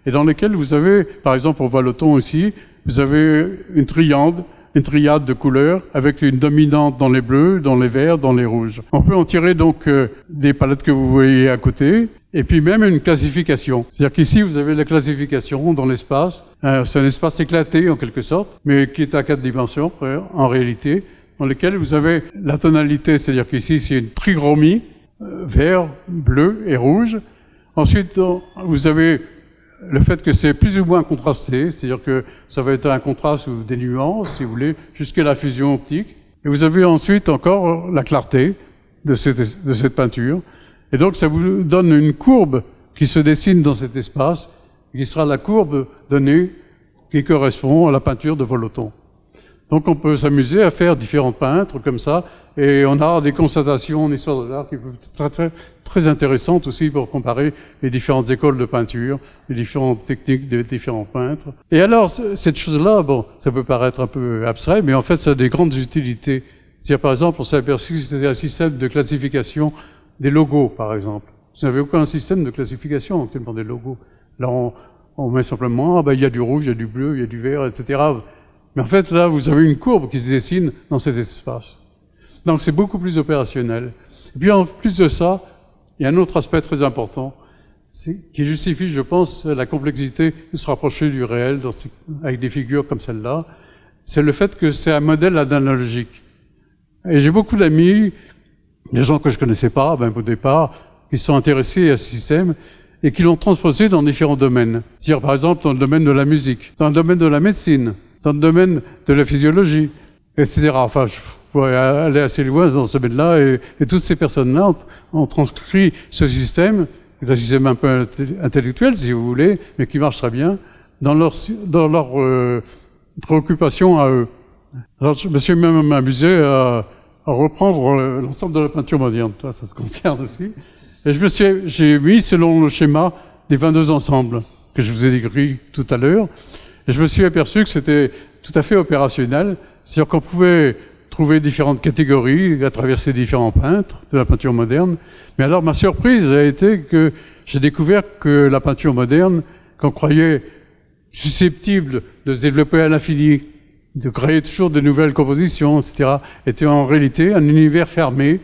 et dans lesquelles vous avez, par exemple pour Vallotton aussi, vous avez une triade de couleurs, avec une dominante dans les bleus, dans les verts, dans les rouges. On peut en tirer donc des palettes que vous voyez à côté, et puis même une classification. C'est-à-dire qu'ici, vous avez la classification dans l'espace. C'est un espace éclaté, en quelque sorte, mais qui est à 4 dimensions, en réalité, dans lequel vous avez la tonalité, c'est-à-dire qu'ici, c'est une trichromie, vert, bleu et rouge. Ensuite, vous avez le fait que c'est plus ou moins contrasté, c'est-à-dire que ça va être un contraste ou des nuances, si vous voulez, jusqu'à la fusion optique. Et vous avez ensuite encore la clarté de cette peinture. Et donc, ça vous donne une courbe qui se dessine dans cet espace, qui sera la courbe donnée qui correspond à la peinture de Vallotton. Donc, on peut s'amuser à faire différents peintres comme ça, et on a des constatations en histoire de l'art qui peuvent être très, très intéressantes aussi pour comparer les différentes écoles de peinture, les différentes techniques des différents peintres. Et alors, cette chose-là, bon, ça peut paraître un peu abstrait, mais en fait, ça a des grandes utilités. C'est-à-dire, par exemple, on s'est aperçu que c'était un système de classification des logos, par exemple. Vous n'avez aucun système de classification actuellement des logos. Là, on met simplement, il y a du rouge, il y a du bleu, il y a du vert, etc. Mais en fait, là, vous avez une courbe qui se dessine dans cet espace. Donc, c'est beaucoup plus opérationnel. Et puis, en plus de ça, il y a un autre aspect très important, qui justifie, je pense, la complexité de se rapprocher du réel avec des figures comme celle-là. C'est le fait que c'est un modèle analogique. Et j'ai beaucoup d'amis, des gens que je connaissais pas, au départ, qui sont intéressés à ce système et qui l'ont transposé dans différents domaines. C'est-à-dire, par exemple, dans le domaine de la musique, dans le domaine de la médecine, dans le domaine de la physiologie, etc. Enfin, pourrait aller assez loin dans ce domaine-là, et toutes ces personnes-là ont transcrit ce système, c'est un système un peu intellectuel, si vous voulez, mais qui marche très bien, dans leur préoccupation à eux. Alors, je me suis même amusé à reprendre l'ensemble de la peinture moderne. Toi, ça te concerne aussi. Et j'ai mis selon le schéma des 22 ensembles que je vous ai décrit tout à l'heure. Et je me suis aperçu que c'était tout à fait opérationnel. C'est-à-dire qu'on pouvait trouver différentes catégories à travers ces différents peintres de la peinture moderne. Mais alors, ma surprise a été que j'ai découvert que la peinture moderne, qu'on croyait susceptible de se développer à l'infini, de créer toujours de nouvelles compositions, etc., était en réalité un univers fermé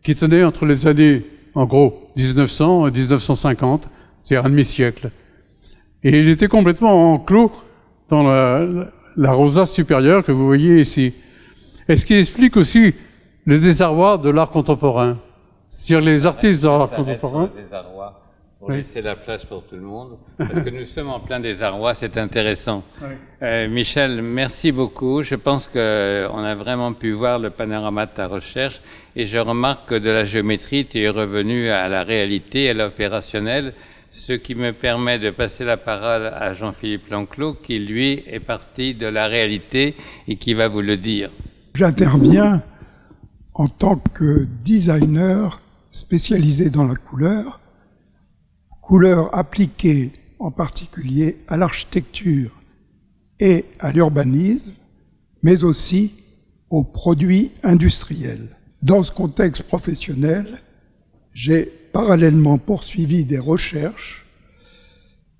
qui tenait entre les années, en gros, 1900 et 1950, c'est-à-dire un demi-siècle. Et il était complètement enclos dans la rosace supérieure que vous voyez ici. Et ce qui explique aussi le désarroi de l'art contemporain. C'est-à-dire les artistes de l'art contemporain. Pour laisser la place pour tout le monde, parce que nous sommes en plein désarroi, c'est intéressant. Oui. Michel, merci beaucoup. Je pense qu'on a vraiment pu voir le panorama de ta recherche, et je remarque que de la géométrie, tu es revenu à la réalité, à l'opérationnel, ce qui me permet de passer la parole à Jean-Philippe Lanclos, qui lui est parti de la réalité et qui va vous le dire. J'interviens en tant que designer spécialisé dans la couleur appliquée en particulier à l'architecture et à l'urbanisme, mais aussi aux produits industriels. Dans ce contexte professionnel, j'ai parallèlement poursuivi des recherches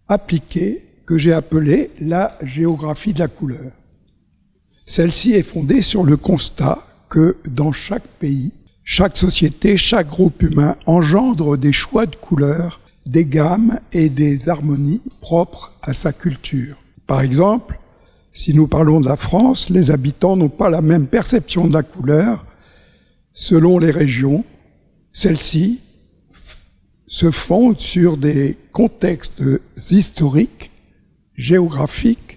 appliquées que j'ai appelées la géographie de la couleur. Celle-ci est fondée sur le constat que dans chaque pays, chaque société, chaque groupe humain engendre des choix de couleurs, des gammes et des harmonies propres à sa culture. Par exemple, si nous parlons de la France, les habitants n'ont pas la même perception de la couleur selon les régions. Celles-ci se fondent sur des contextes historiques, géographiques,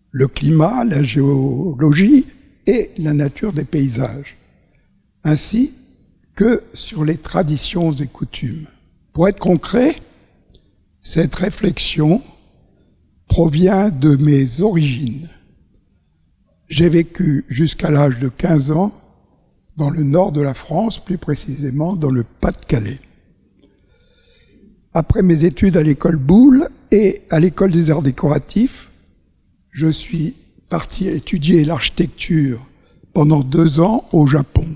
le climat, la géologie et la nature des paysages, ainsi que sur les traditions et coutumes. Pour être concret, cette réflexion provient de mes origines. J'ai vécu jusqu'à l'âge de 15 ans dans le nord de la France, plus précisément dans le Pas-de-Calais. Après mes études à l'école Boulle et à l'école des arts décoratifs, je suis parti étudier l'architecture pendant 2 ans au Japon.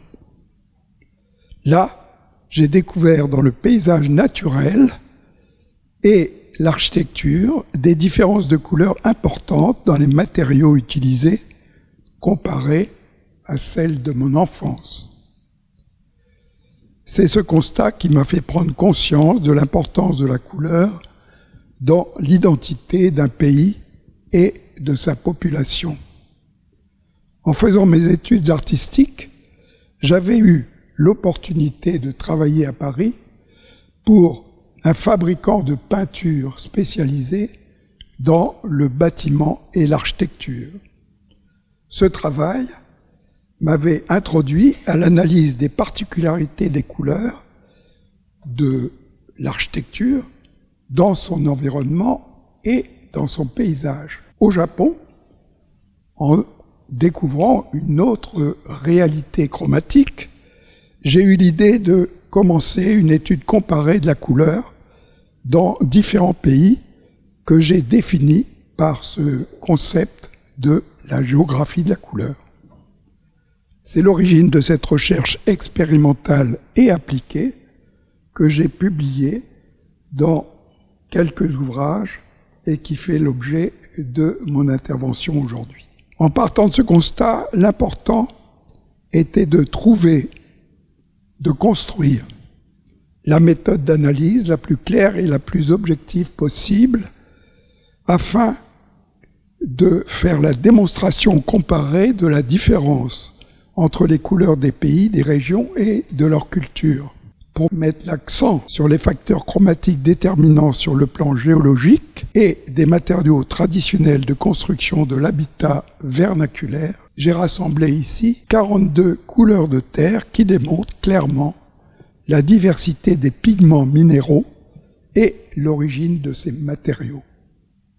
Là, j'ai découvert dans le paysage naturel et l'architecture des différences de couleurs importantes dans les matériaux utilisés comparées à celles de mon enfance. C'est ce constat qui m'a fait prendre conscience de l'importance de la couleur dans l'identité d'un pays et de sa population. En faisant mes études artistiques, j'avais eu l'opportunité de travailler à Paris pour un fabricant de peinture spécialisé dans le bâtiment et l'architecture. Ce travail m'avait introduit à l'analyse des particularités des couleurs de l'architecture dans son environnement et dans son paysage. Au Japon, en découvrant une autre réalité chromatique, j'ai eu l'idée de commencer une étude comparée de la couleur dans différents pays que j'ai défini par ce concept de la géographie de la couleur. C'est l'origine de cette recherche expérimentale et appliquée que j'ai publiée dans quelques ouvrages et qui fait l'objet de mon intervention aujourd'hui. En partant de ce constat, l'important était de construire la méthode d'analyse la plus claire et la plus objective possible afin de faire la démonstration comparée de la différence entre les couleurs des pays, des régions et de leur culture. pour mettre l'accent sur les facteurs chromatiques déterminants sur le plan géologique et des matériaux traditionnels de construction de l'habitat vernaculaire, j'ai rassemblé ici 42 couleurs de terre qui démontrent clairement la diversité des pigments minéraux et l'origine de ces matériaux.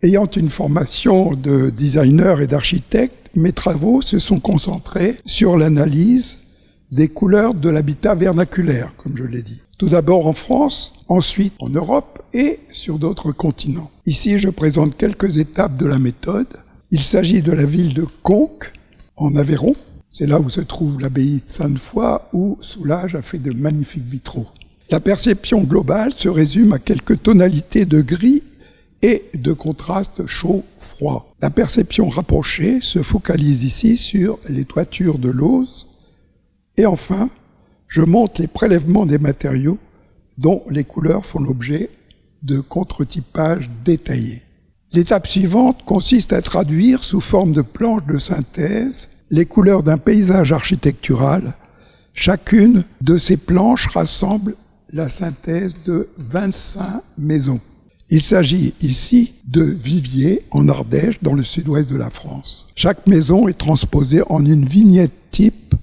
Ayant une formation de designer et d'architecte, mes travaux se sont concentrés sur l'analyse des couleurs de l'habitat vernaculaire, comme je l'ai dit. Tout d'abord en France, ensuite en Europe et sur d'autres continents. Ici, je présente quelques étapes de la méthode. Il s'agit de la ville de Conques, en Aveyron. C'est là où se trouve l'abbaye de Sainte-Foy, où Soulages a fait de magnifiques vitraux. La perception globale se résume à quelques tonalités de gris et de contrastes chaud-froid. La perception rapprochée se focalise ici sur les toitures de lauze. Et enfin, je montre les prélèvements des matériaux dont les couleurs font l'objet de contre-typages détaillés. L'étape suivante consiste à traduire sous forme de planches de synthèse les couleurs d'un paysage architectural. Chacune de ces planches rassemble la synthèse de 25 maisons. Il s'agit ici de Viviers, en Ardèche, dans le sud-ouest de la France. Chaque maison est transposée en une vignette type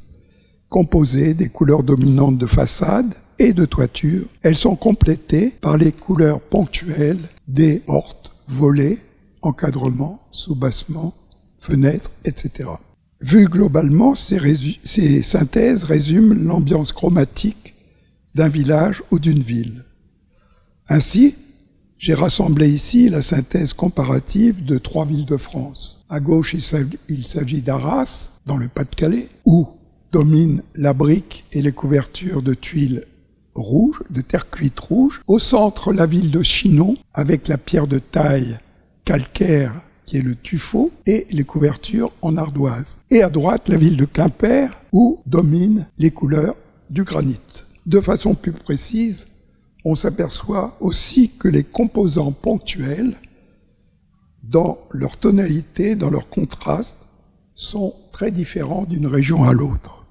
composées des couleurs dominantes de façade et de toiture. Elles sont complétées par les couleurs ponctuelles des portes, volets, encadrements, soubassements, fenêtres, etc. Vu globalement, ces synthèses résument l'ambiance chromatique d'un village ou d'une ville. Ainsi, j'ai rassemblé ici la synthèse comparative de 3 villes de France. À gauche, il s'agit d'Arras, dans le Pas-de-Calais, où domine la brique et les couvertures de tuiles rouges, de terre cuite rouge. Au centre, la ville de Chinon, avec la pierre de taille calcaire qui est le tuffeau, et les couvertures en ardoise. Et à droite, la ville de Quimper, où dominent les couleurs du granit. De façon plus précise, on s'aperçoit aussi que les composants ponctuels, dans leur tonalité, dans leur contraste, sont très différents d'une région à l'autre.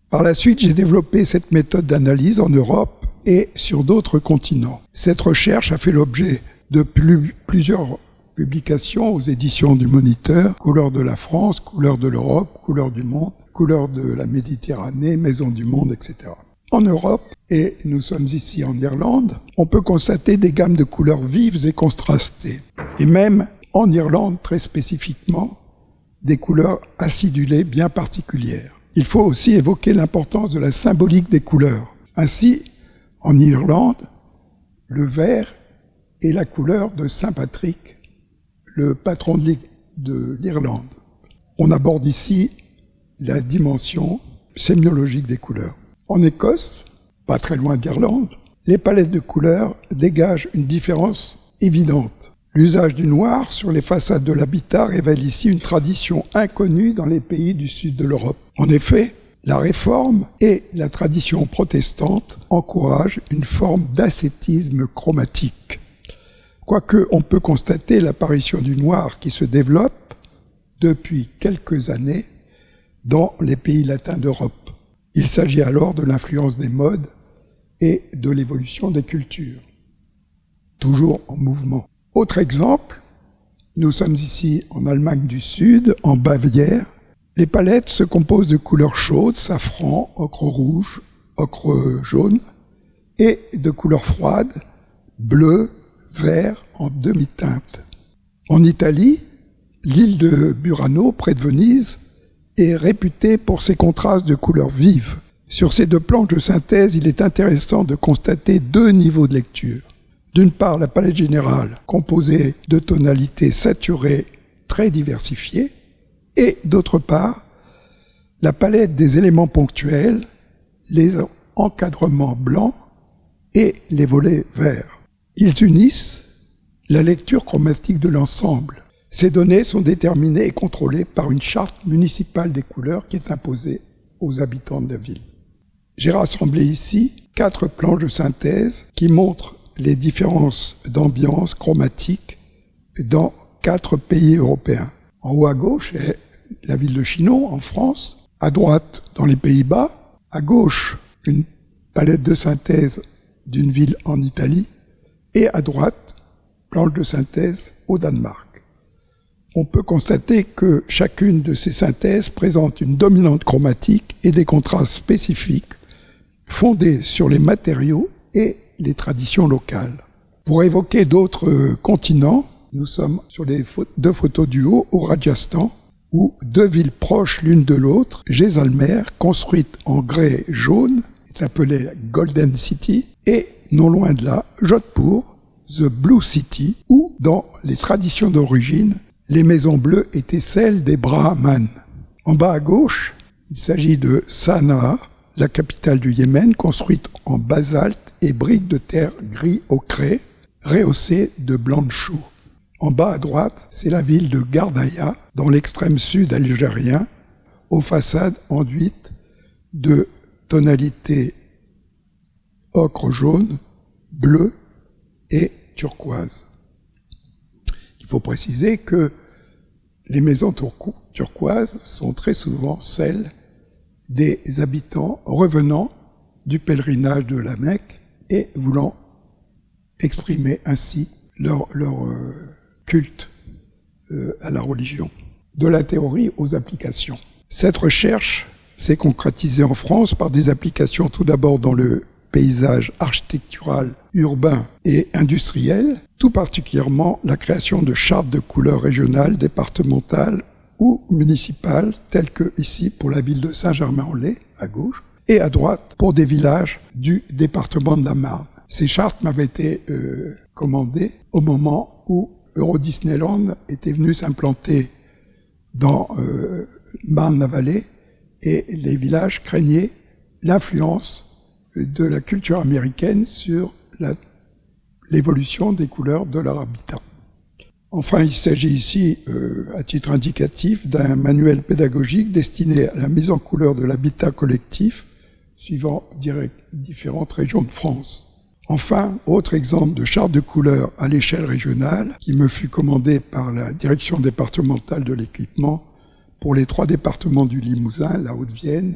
Par la suite, j'ai développé cette méthode d'analyse en Europe et sur d'autres continents. Cette recherche a fait l'objet de plusieurs publications aux éditions du Moniteur, Couleurs de la France, Couleurs de l'Europe, Couleurs du monde, Couleurs de la Méditerranée, Maison du monde, etc. En Europe, et nous sommes ici en Irlande, on peut constater des gammes de couleurs vives et contrastées. Et même en Irlande, très spécifiquement, des couleurs acidulées bien particulières. Il faut aussi évoquer l'importance de la symbolique des couleurs. Ainsi, en Irlande, le vert est la couleur de Saint Patrick, le patron de l'Irlande. On aborde ici la dimension sémiologique des couleurs. En Écosse, pas très loin d'Irlande, les palettes de couleurs dégagent une différence évidente. L'usage du noir sur les façades de l'habitat révèle ici une tradition inconnue dans les pays du sud de l'Europe. En effet, la réforme et la tradition protestante encouragent une forme d'ascétisme chromatique. Quoique on peut constater l'apparition du noir qui se développe depuis quelques années dans les pays latins d'Europe. Il s'agit alors de l'influence des modes et de l'évolution des cultures, toujours en mouvement. Autre exemple, nous sommes ici en Allemagne du Sud, en Bavière. Les palettes se composent de couleurs chaudes, safran, ocre rouge, ocre jaune, et de couleurs froides, bleu, vert en demi-teinte. En Italie, l'île de Burano, près de Venise, est réputée pour ses contrastes de couleurs vives. Sur ces deux planches de synthèse, il est intéressant de constater 2 niveaux de lecture. D'une part, la palette générale, composée de tonalités saturées très diversifiées, et d'autre part, la palette des éléments ponctuels, les encadrements blancs et les volets verts. Ils unissent la lecture chromatique de l'ensemble. Ces données sont déterminées et contrôlées par une charte municipale des couleurs qui est imposée aux habitants de la ville. J'ai rassemblé ici 4 planches de synthèse qui montrent les différences d'ambiance chromatique dans 4 pays européens. En haut à gauche est la ville de Chinon, en France. À droite, dans les Pays-Bas. À gauche, une palette de synthèse d'une ville en Italie, et à droite, planche de synthèse au Danemark. On peut constater que chacune de ces synthèses présente une dominante chromatique et des contrastes spécifiques fondés sur les matériaux et les traditions locales. Pour évoquer d'autres continents, nous sommes sur les deux photos du haut au Rajasthan, où deux villes proches l'une de l'autre, Jaisalmer, construite en grès jaune, est appelée Golden City, et non loin de là, Jodhpur, The Blue City, où, dans les traditions d'origine, les maisons bleues étaient celles des brahmanes. En bas à gauche, il s'agit de Sanaa, la capitale du Yémen, construite en basalte et briques de terre gris ocré, rehaussées de blanc de chaux. En bas à droite, c'est la ville de Gardaya, dans l'extrême sud algérien, aux façades enduites de tonalités ocre-jaune, bleu et turquoise. Il faut préciser que les maisons turquoises sont très souvent celles des habitants revenant du pèlerinage de la Mecque et voulant exprimer ainsi leur culte à la religion. De la théorie aux applications. Cette recherche s'est concrétisée en France par des applications tout d'abord dans le paysage architectural, urbain et industriel, tout particulièrement la création de chartes de couleurs régionales, départementales ou municipales, telles que ici pour la ville de Saint-Germain-en-Laye, à gauche, et à droite pour des villages du département de la Marne. Ces chartes m'avaient été commandées au moment où Euro Disneyland était venu s'implanter dans Marne-la-Vallée et les villages craignaient l'influence de la culture américaine sur l'évolution des couleurs de leur habitat. Enfin, il s'agit ici, à titre indicatif, d'un manuel pédagogique destiné à la mise en couleur de l'habitat collectif suivant différentes régions de France. Enfin, autre exemple de charte de couleurs à l'échelle régionale qui me fut commandée par la direction départementale de l'équipement pour les 3 départements du Limousin, la Haute-Vienne,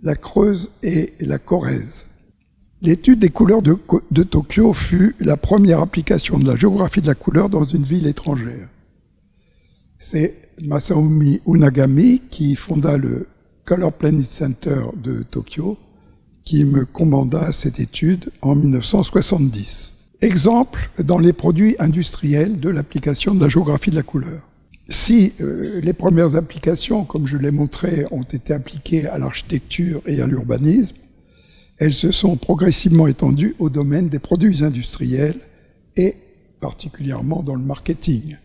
la Creuse et la Corrèze. L'étude des couleurs de Tokyo fut la première application de la géographie de la couleur dans une ville étrangère. C'est Masaomi Unagami qui fonda le Color Planning Center de Tokyo qui me commanda cette étude en 1970. Exemple dans les produits industriels de l'application de la géographie de la couleur. Si les premières applications, comme je l'ai montré, ont été appliquées à l'architecture et à l'urbanisme, elles se sont progressivement étendues au domaine des produits industriels et particulièrement dans le marketing.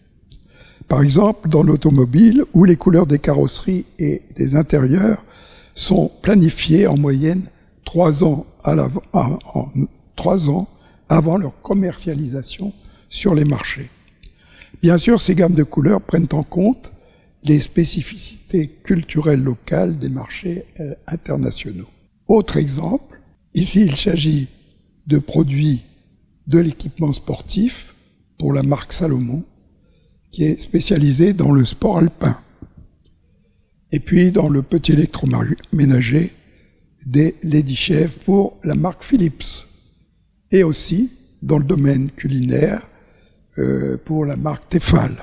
Par exemple, dans l'automobile, où les couleurs des carrosseries et des intérieurs sont planifiées en moyenne 3 ans avant leur commercialisation sur les marchés. Bien sûr, ces gammes de couleurs prennent en compte les spécificités culturelles locales des marchés internationaux. Autre exemple, ici il s'agit de produits de l'équipement sportif pour la marque Salomon, qui est spécialisée dans le sport alpin. Et puis dans le petit électroménager, des Ladychef pour la marque Philips. Et aussi dans le domaine culinaire, pour la marque Tefal.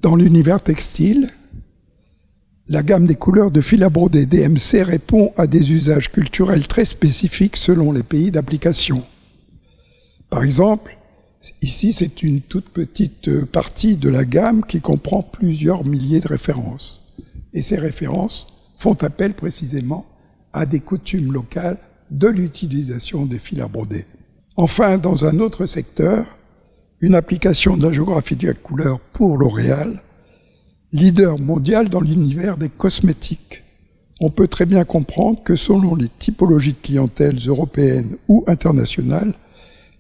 Dans l'univers textile, la gamme des couleurs de fil à broder DMC répond à des usages culturels très spécifiques selon les pays d'application. Par exemple, ici c'est une toute petite partie de la gamme qui comprend plusieurs milliers de références. Et ces références font appel précisément à des coutumes locales de l'utilisation des fils à broder. Enfin, dans un autre secteur, une application de la géographie de la couleur pour L'Oréal, leader mondial dans l'univers des cosmétiques. On peut très bien comprendre que selon les typologies de clientèles européennes ou internationales,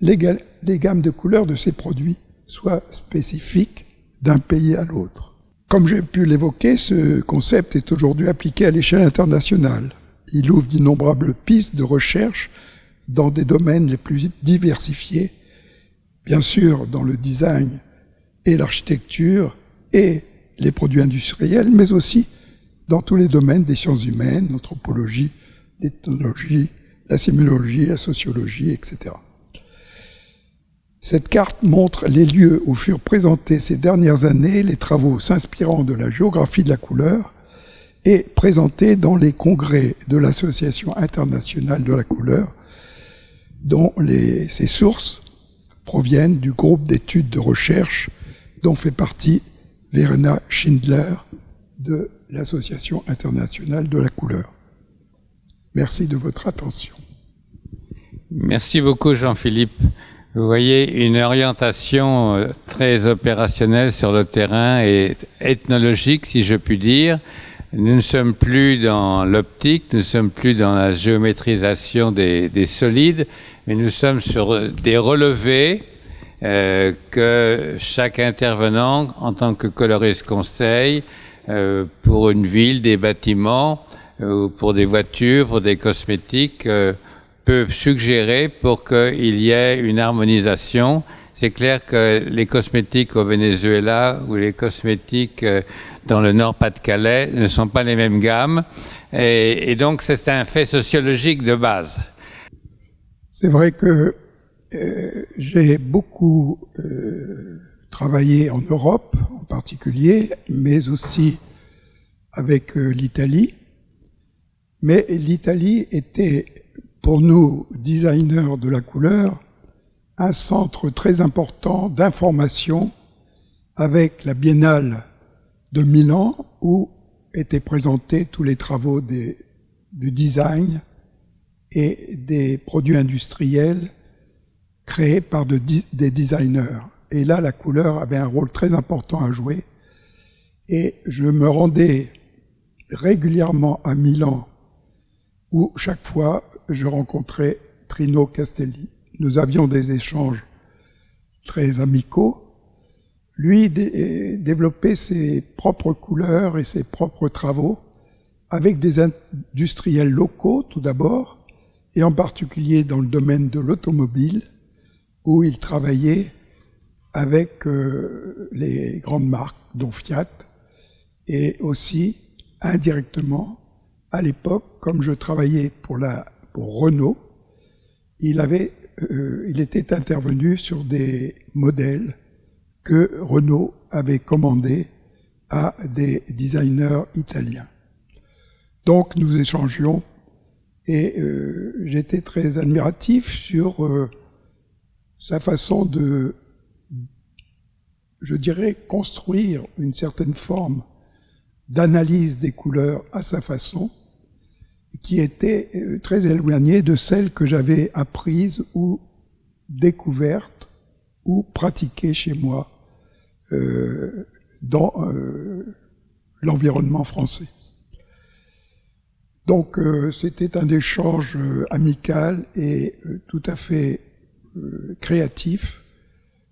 les gammes de couleurs de ces produits soient spécifiques d'un pays à l'autre. Comme j'ai pu l'évoquer, ce concept est aujourd'hui appliqué à l'échelle internationale. Il ouvre d'innombrables pistes de recherche dans des domaines les plus diversifiés, bien sûr dans le design et l'architecture et les produits industriels, mais aussi dans tous les domaines des sciences humaines, l'anthropologie, l'ethnologie, la sémiologie, la sociologie, etc. Cette carte montre les lieux où furent présentés ces dernières années les travaux s'inspirant de la géographie de la couleur et présentés dans les congrès de l'Association internationale de la couleur, dont ces sources proviennent du groupe d'études de recherche dont fait partie Verena Schindler de l'Association internationale de la couleur. Merci de votre attention. Merci beaucoup Jean-Philippe. Vous voyez une orientation très opérationnelle sur le terrain et ethnologique, si je puis dire. Nous ne sommes plus dans l'optique, nous ne sommes plus dans la géométrisation des solides, mais nous sommes sur des relevés que chaque intervenant, en tant que coloriste conseil, pour une ville, des bâtiments, pour des voitures, pour des cosmétiques, peut suggérer pour qu'il y ait une harmonisation. C'est clair que les cosmétiques au Venezuela ou les cosmétiques dans le Nord-Pas-de-Calais ne sont pas les mêmes gammes. Et donc, c'est un fait sociologique de base. C'est vrai que j'ai beaucoup travaillé en Europe en particulier, mais aussi avec l'Italie. Mais l'Italie était, pour nous, designers de la couleur, un centre très important d'information avec la Biennale de Milan où étaient présentés tous les travaux du design et des produits industriels créés par des designers. Et là, la couleur avait un rôle très important à jouer. Et je me rendais régulièrement à Milan où chaque fois je rencontrais Trino Castelli. Nous avions des échanges très amicaux. Lui développait ses propres couleurs et ses propres travaux avec des industriels locaux tout d'abord, et en particulier dans le domaine de l'automobile, où il travaillait avec les grandes marques, dont Fiat, et aussi indirectement, à l'époque, comme je travaillais pour Renault, il était intervenu sur des modèles que Renault avait commandés à des designers italiens. Donc nous échangions et j'étais très admiratif sur sa façon de, je dirais, construire une certaine forme d'analyse des couleurs à sa façon, qui était très éloignée de celle que j'avais apprise ou découverte ou pratiquée chez moi dans l'environnement français. Donc c'était un échange amical et tout à fait créatif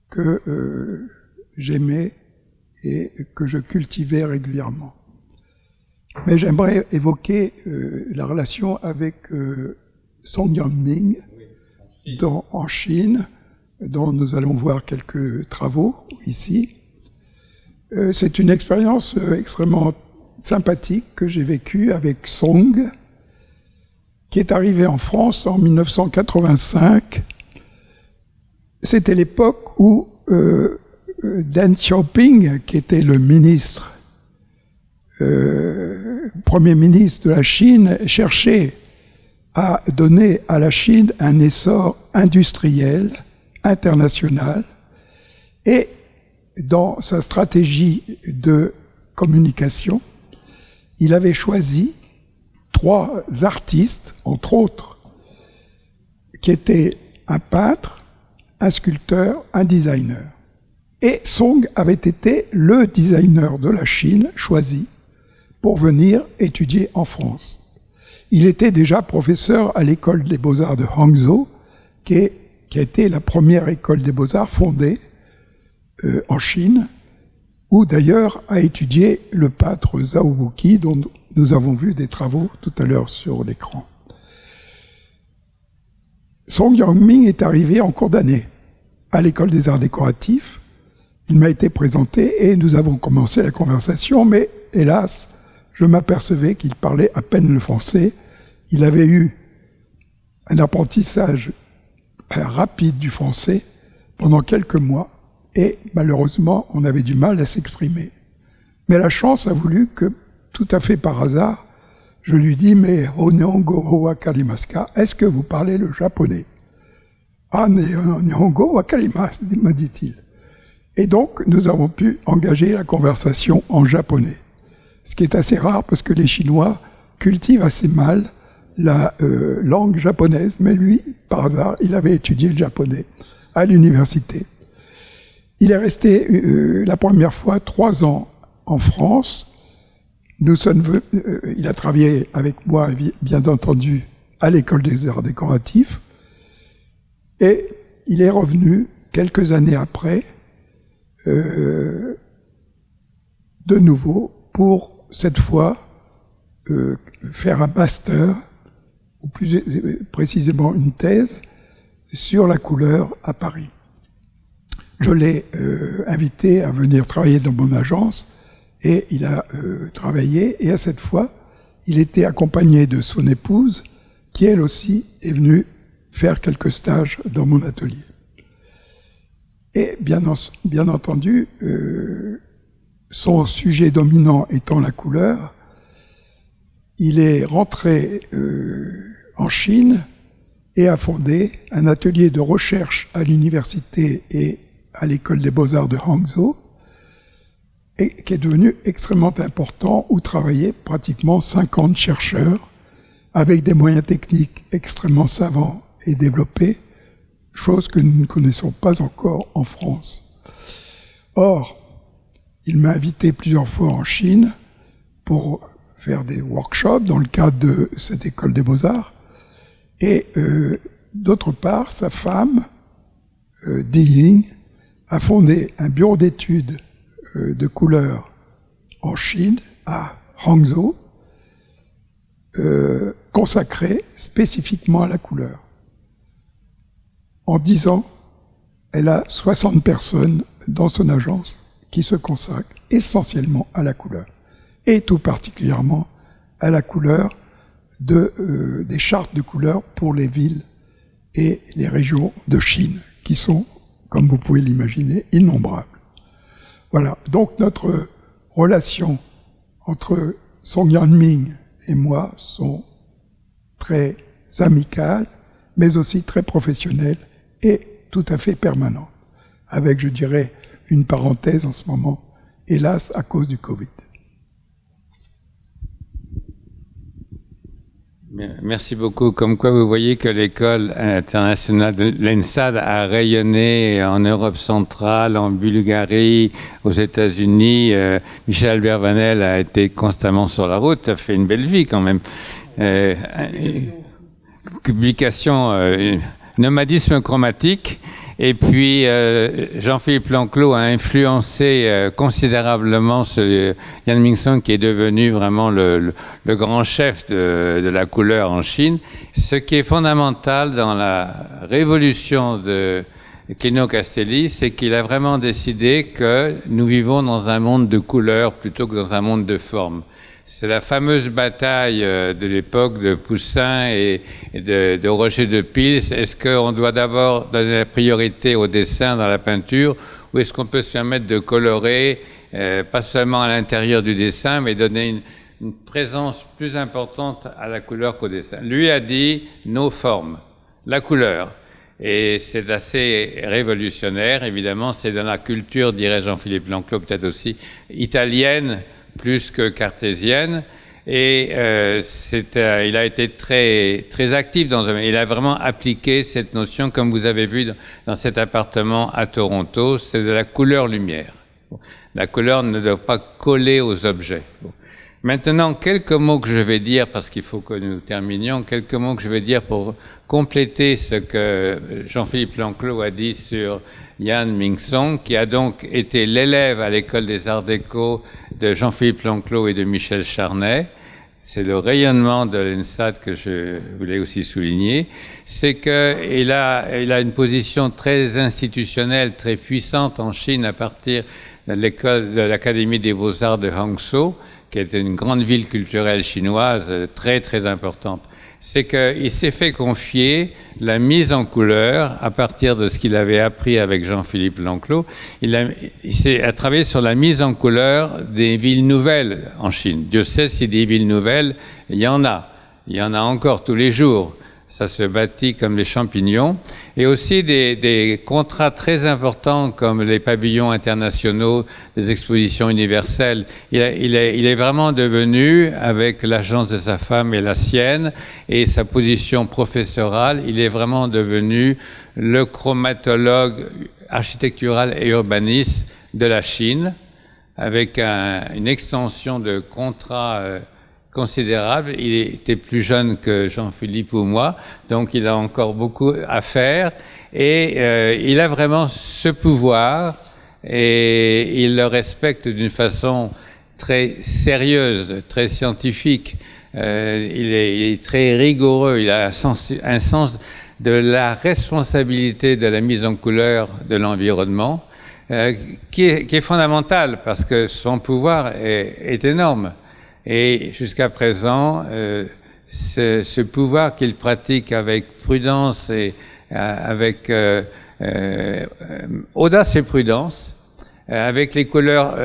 que j'aimais et que je cultivais régulièrement. Mais j'aimerais évoquer la relation avec Song Yangming en Chine, dont nous allons voir quelques travaux ici. C'est une expérience extrêmement sympathique que j'ai vécue avec Song, qui est arrivé en France en 1985. C'était l'époque où Deng Xiaoping, qui était le ministre Premier ministre de la Chine, cherchait à donner à la Chine un essor industriel, international, et dans sa stratégie de communication, il avait choisi 3 artistes, entre autres, qui étaient un peintre, un sculpteur, un designer. Et Song avait été le designer de la Chine choisi pour venir étudier en France. Il était déjà professeur à l'école des beaux-arts de Hangzhou, qui a été la première école des beaux-arts fondée en Chine, où d'ailleurs a étudié le peintre Zhao Buqi, dont nous avons vu des travaux tout à l'heure sur l'écran. Song Yangming est arrivé en cours d'année à l'école des arts décoratifs. Il m'a été présenté et nous avons commencé la conversation, mais hélas, je m'apercevais qu'il parlait à peine le français. Il avait eu un apprentissage rapide du français pendant quelques mois et malheureusement, on avait du mal à s'exprimer. Mais la chance a voulu que, tout à fait par hasard, je lui dis « Mais Nihongo wa karimasu ka » est-ce que vous parlez le japonais? « Ah, Nihongo wa karimasu » me dit-il. Et donc, nous avons pu engager la conversation en japonais. Ce qui est assez rare parce que les Chinois cultivent assez mal la langue japonaise, mais lui, par hasard, il avait étudié le japonais à l'université. Il est resté la première fois 3 ans en France. Il a travaillé avec moi, bien entendu, à l'école des arts décoratifs. Et il est revenu quelques années après, de nouveau, pour cette fois faire un master, ou plus précisément une thèse, sur la couleur à Paris. Je l'ai invité à venir travailler dans mon agence et il a travaillé. Et à cette fois, il était accompagné de son épouse qui, elle aussi, est venue faire quelques stages dans mon atelier. Et bien entendu, son sujet dominant étant la couleur, il est rentré en Chine et a fondé un atelier de recherche à l'université et à l'école des beaux-arts de Hangzhou, et qui est devenu extrêmement important, où travaillaient pratiquement 50 chercheurs avec des moyens techniques extrêmement savants et développés, chose que nous ne connaissons pas encore en France. Or, il m'a invité plusieurs fois en Chine pour faire des workshops dans le cadre de cette école des beaux-arts, et d'autre part, sa femme, Di Ying, a fondé un bureau d'études de couleurs en Chine, à Hangzhou, consacré spécifiquement à la couleur. En 10 ans, elle a 60 personnes dans son agence qui se consacrent essentiellement à la couleur, et tout particulièrement à la couleur des chartes de couleurs pour les villes et les régions de Chine, qui sont, comme vous pouvez l'imaginer, innombrables. Voilà, donc notre relation entre Song Yanming et moi sont très amicales, mais aussi très professionnelles et tout à fait permanentes, avec, je dirais, une parenthèse en ce moment, hélas, à cause du Covid. Merci beaucoup. Comme quoi, vous voyez que l'école internationale de l'ENSAD a rayonné en Europe centrale, en Bulgarie, aux États-Unis. Michel Albert Vanel a été constamment sur la route, a fait une belle vie quand même. Publication Nomadisme chromatique. Et puis, Jean-Philippe Lanclos a influencé considérablement Yan Mingson, qui est devenu vraiment le grand chef de la couleur en Chine. Ce qui est fondamental dans la révolution de Clino Castelli, c'est qu'il a vraiment décidé que nous vivons dans un monde de couleurs plutôt que dans un monde de formes. C'est la fameuse bataille de l'époque de Poussin et de Roger de Pils. Est-ce qu'on doit d'abord donner la priorité au dessin dans la peinture, ou est-ce qu'on peut se permettre de colorer, pas seulement à l'intérieur du dessin, mais donner une présence plus importante à la couleur qu'au dessin? Lui a dit nos formes, la couleur. Et c'est assez révolutionnaire, évidemment. C'est dans la culture, dirait Jean-Philippe Lanclos, peut-être aussi italienne, plus que cartésienne, et il a été très actif il a vraiment appliqué cette notion, comme vous avez vu dans cet appartement à Toronto, c'est de la couleur-lumière. La couleur ne doit pas coller aux objets. Maintenant, quelques mots que je vais dire, parce qu'il faut que nous terminions, quelques mots que je vais dire pour compléter ce que Jean-Philippe Lanclos a dit sur Yan Mingson, qui a donc été l'élève à l'école des Arts Déco de Jean-Philippe Lanclos et de Michel Charnay. C'est le rayonnement de l'ENSAD que je voulais aussi souligner. C'est que il a une position très institutionnelle, très puissante en Chine à partir l'école de l'Académie des Beaux-Arts de Hangzhou, qui était une grande ville culturelle chinoise très très importante. C'est qu'il s'est fait confier la mise en couleur à partir de ce qu'il avait appris avec Jean-Philippe Lanclos. Il s'est travaillé sur la mise en couleur des villes nouvelles en Chine. Dieu sait si des villes nouvelles, il y en a. Il y en a encore tous les jours. Ça se bâtit comme les champignons. Et aussi des contrats très importants comme les pavillons internationaux des expositions universelles. Il est vraiment devenu, avec l'agence de sa femme et la sienne, et sa position professorale, il est vraiment devenu le chromatologue architectural et urbaniste de la Chine, avec une extension de contrats considérable. Il était plus jeune que Jean-Philippe ou moi, donc il a encore beaucoup à faire, et il a vraiment ce pouvoir, et il le respecte d'une façon très sérieuse, très scientifique. Il est très rigoureux, il a un sens de la responsabilité de la mise en couleur de l'environnement, qui est fondamental, parce que son pouvoir est énorme. Et jusqu'à présent, ce pouvoir qu'il pratique avec prudence et avec audace et prudence, avec les couleurs.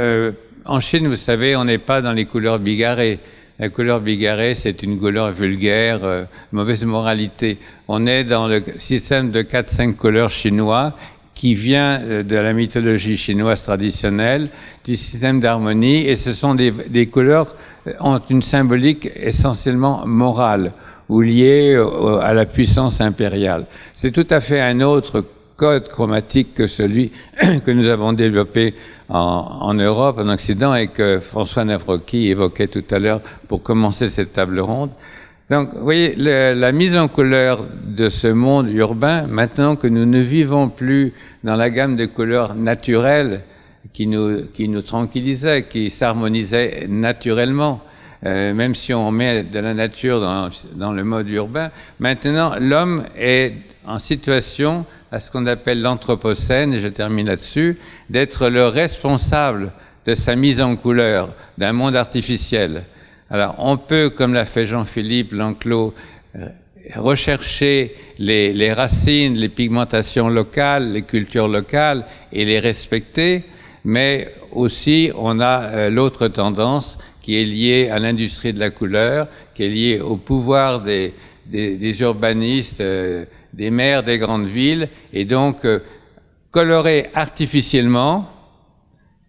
En Chine, vous savez, on n'est pas dans les couleurs bigarrées. La couleur bigarrée, c'est une couleur vulgaire, mauvaise moralité. On est dans le système de 4-5 couleurs chinois qui vient de la mythologie chinoise traditionnelle, du système d'harmonie, et ce sont des couleurs ont une symbolique essentiellement morale ou liée à la puissance impériale. C'est tout à fait un autre code chromatique que celui que nous avons développé en Europe, en Occident, et que François Navrocki évoquait tout à l'heure pour commencer cette table ronde. Donc, vous voyez, la mise en couleur de ce monde urbain, maintenant que nous ne vivons plus dans la gamme de couleurs naturelles qui nous tranquillisait, qui s'harmonisait naturellement, même si on met de la nature dans le mode urbain, maintenant l'homme est en situation, à ce qu'on appelle l'anthropocène, et je termine là-dessus, d'être le responsable de sa mise en couleur d'un monde artificiel. Alors, on peut, comme l'a fait Jean-Philippe Lanclos, rechercher les racines, les pigmentations locales, les cultures locales et les respecter, mais aussi on a l'autre tendance qui est liée à l'industrie de la couleur, qui est liée au pouvoir des urbanistes, des maires des grandes villes, et donc colorer artificiellement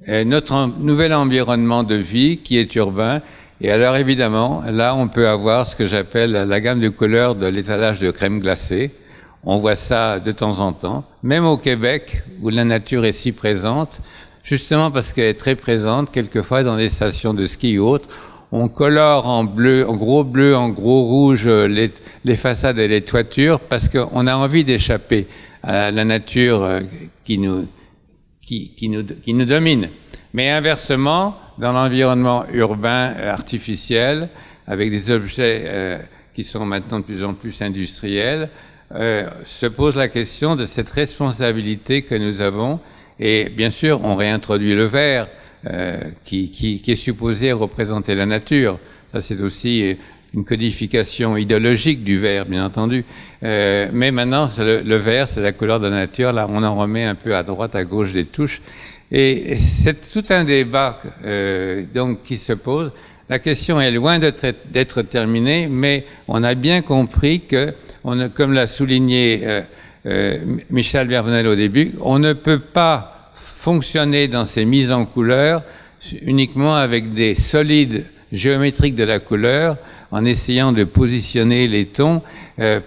notre nouvel environnement de vie qui est urbain. Et alors évidemment, là on peut avoir ce que j'appelle la gamme de couleurs de l'étalage de crème glacée. On voit ça de temps en temps, même au Québec où la nature est si présente, justement parce qu'elle est très présente, quelquefois dans des stations de ski ou autres, on colore en bleu, en gros rouge les façades et les toitures parce qu'on a envie d'échapper à la nature qui nous domine. Mais inversement, dans l'environnement urbain artificiel, avec des objets qui sont maintenant de plus en plus industriels, se pose la question de cette responsabilité que nous avons. Et bien sûr, on réintroduit le vert, qui est supposé représenter la nature. Ça, c'est aussi une codification idéologique du vert, bien entendu. Mais maintenant, le vert, c'est la couleur de la nature. Là, on en remet un peu à droite, à gauche des touches. Et c'est tout un débat donc qui se pose. La question est loin d'être terminée, mais on a bien compris que, comme l'a souligné Michel Vervenel au début, on ne peut pas fonctionner dans ces mises en couleur uniquement avec des solides géométriques de la couleur, en essayant de positionner les tons,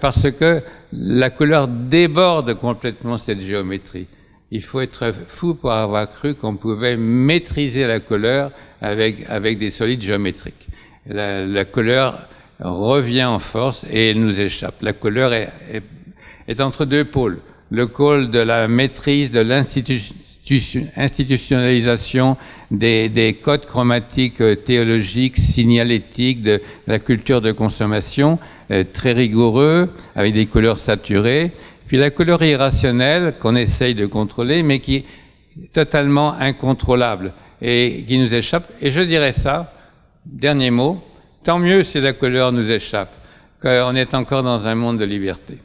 parce que la couleur déborde complètement cette géométrie. Il faut être fou pour avoir cru qu'on pouvait maîtriser la couleur avec des solides géométriques. La couleur revient en force et elle nous échappe. La couleur est entre deux pôles. Le pôle de la maîtrise, de l'institutionnalisation des codes chromatiques théologiques, signalétiques, de la culture de consommation, très rigoureux, avec des couleurs saturées. Puis la couleur irrationnelle qu'on essaye de contrôler, mais qui totalement incontrôlable et qui nous échappe. Et je dirais ça, dernier mot, tant mieux si la couleur nous échappe, qu'on est encore dans un monde de liberté.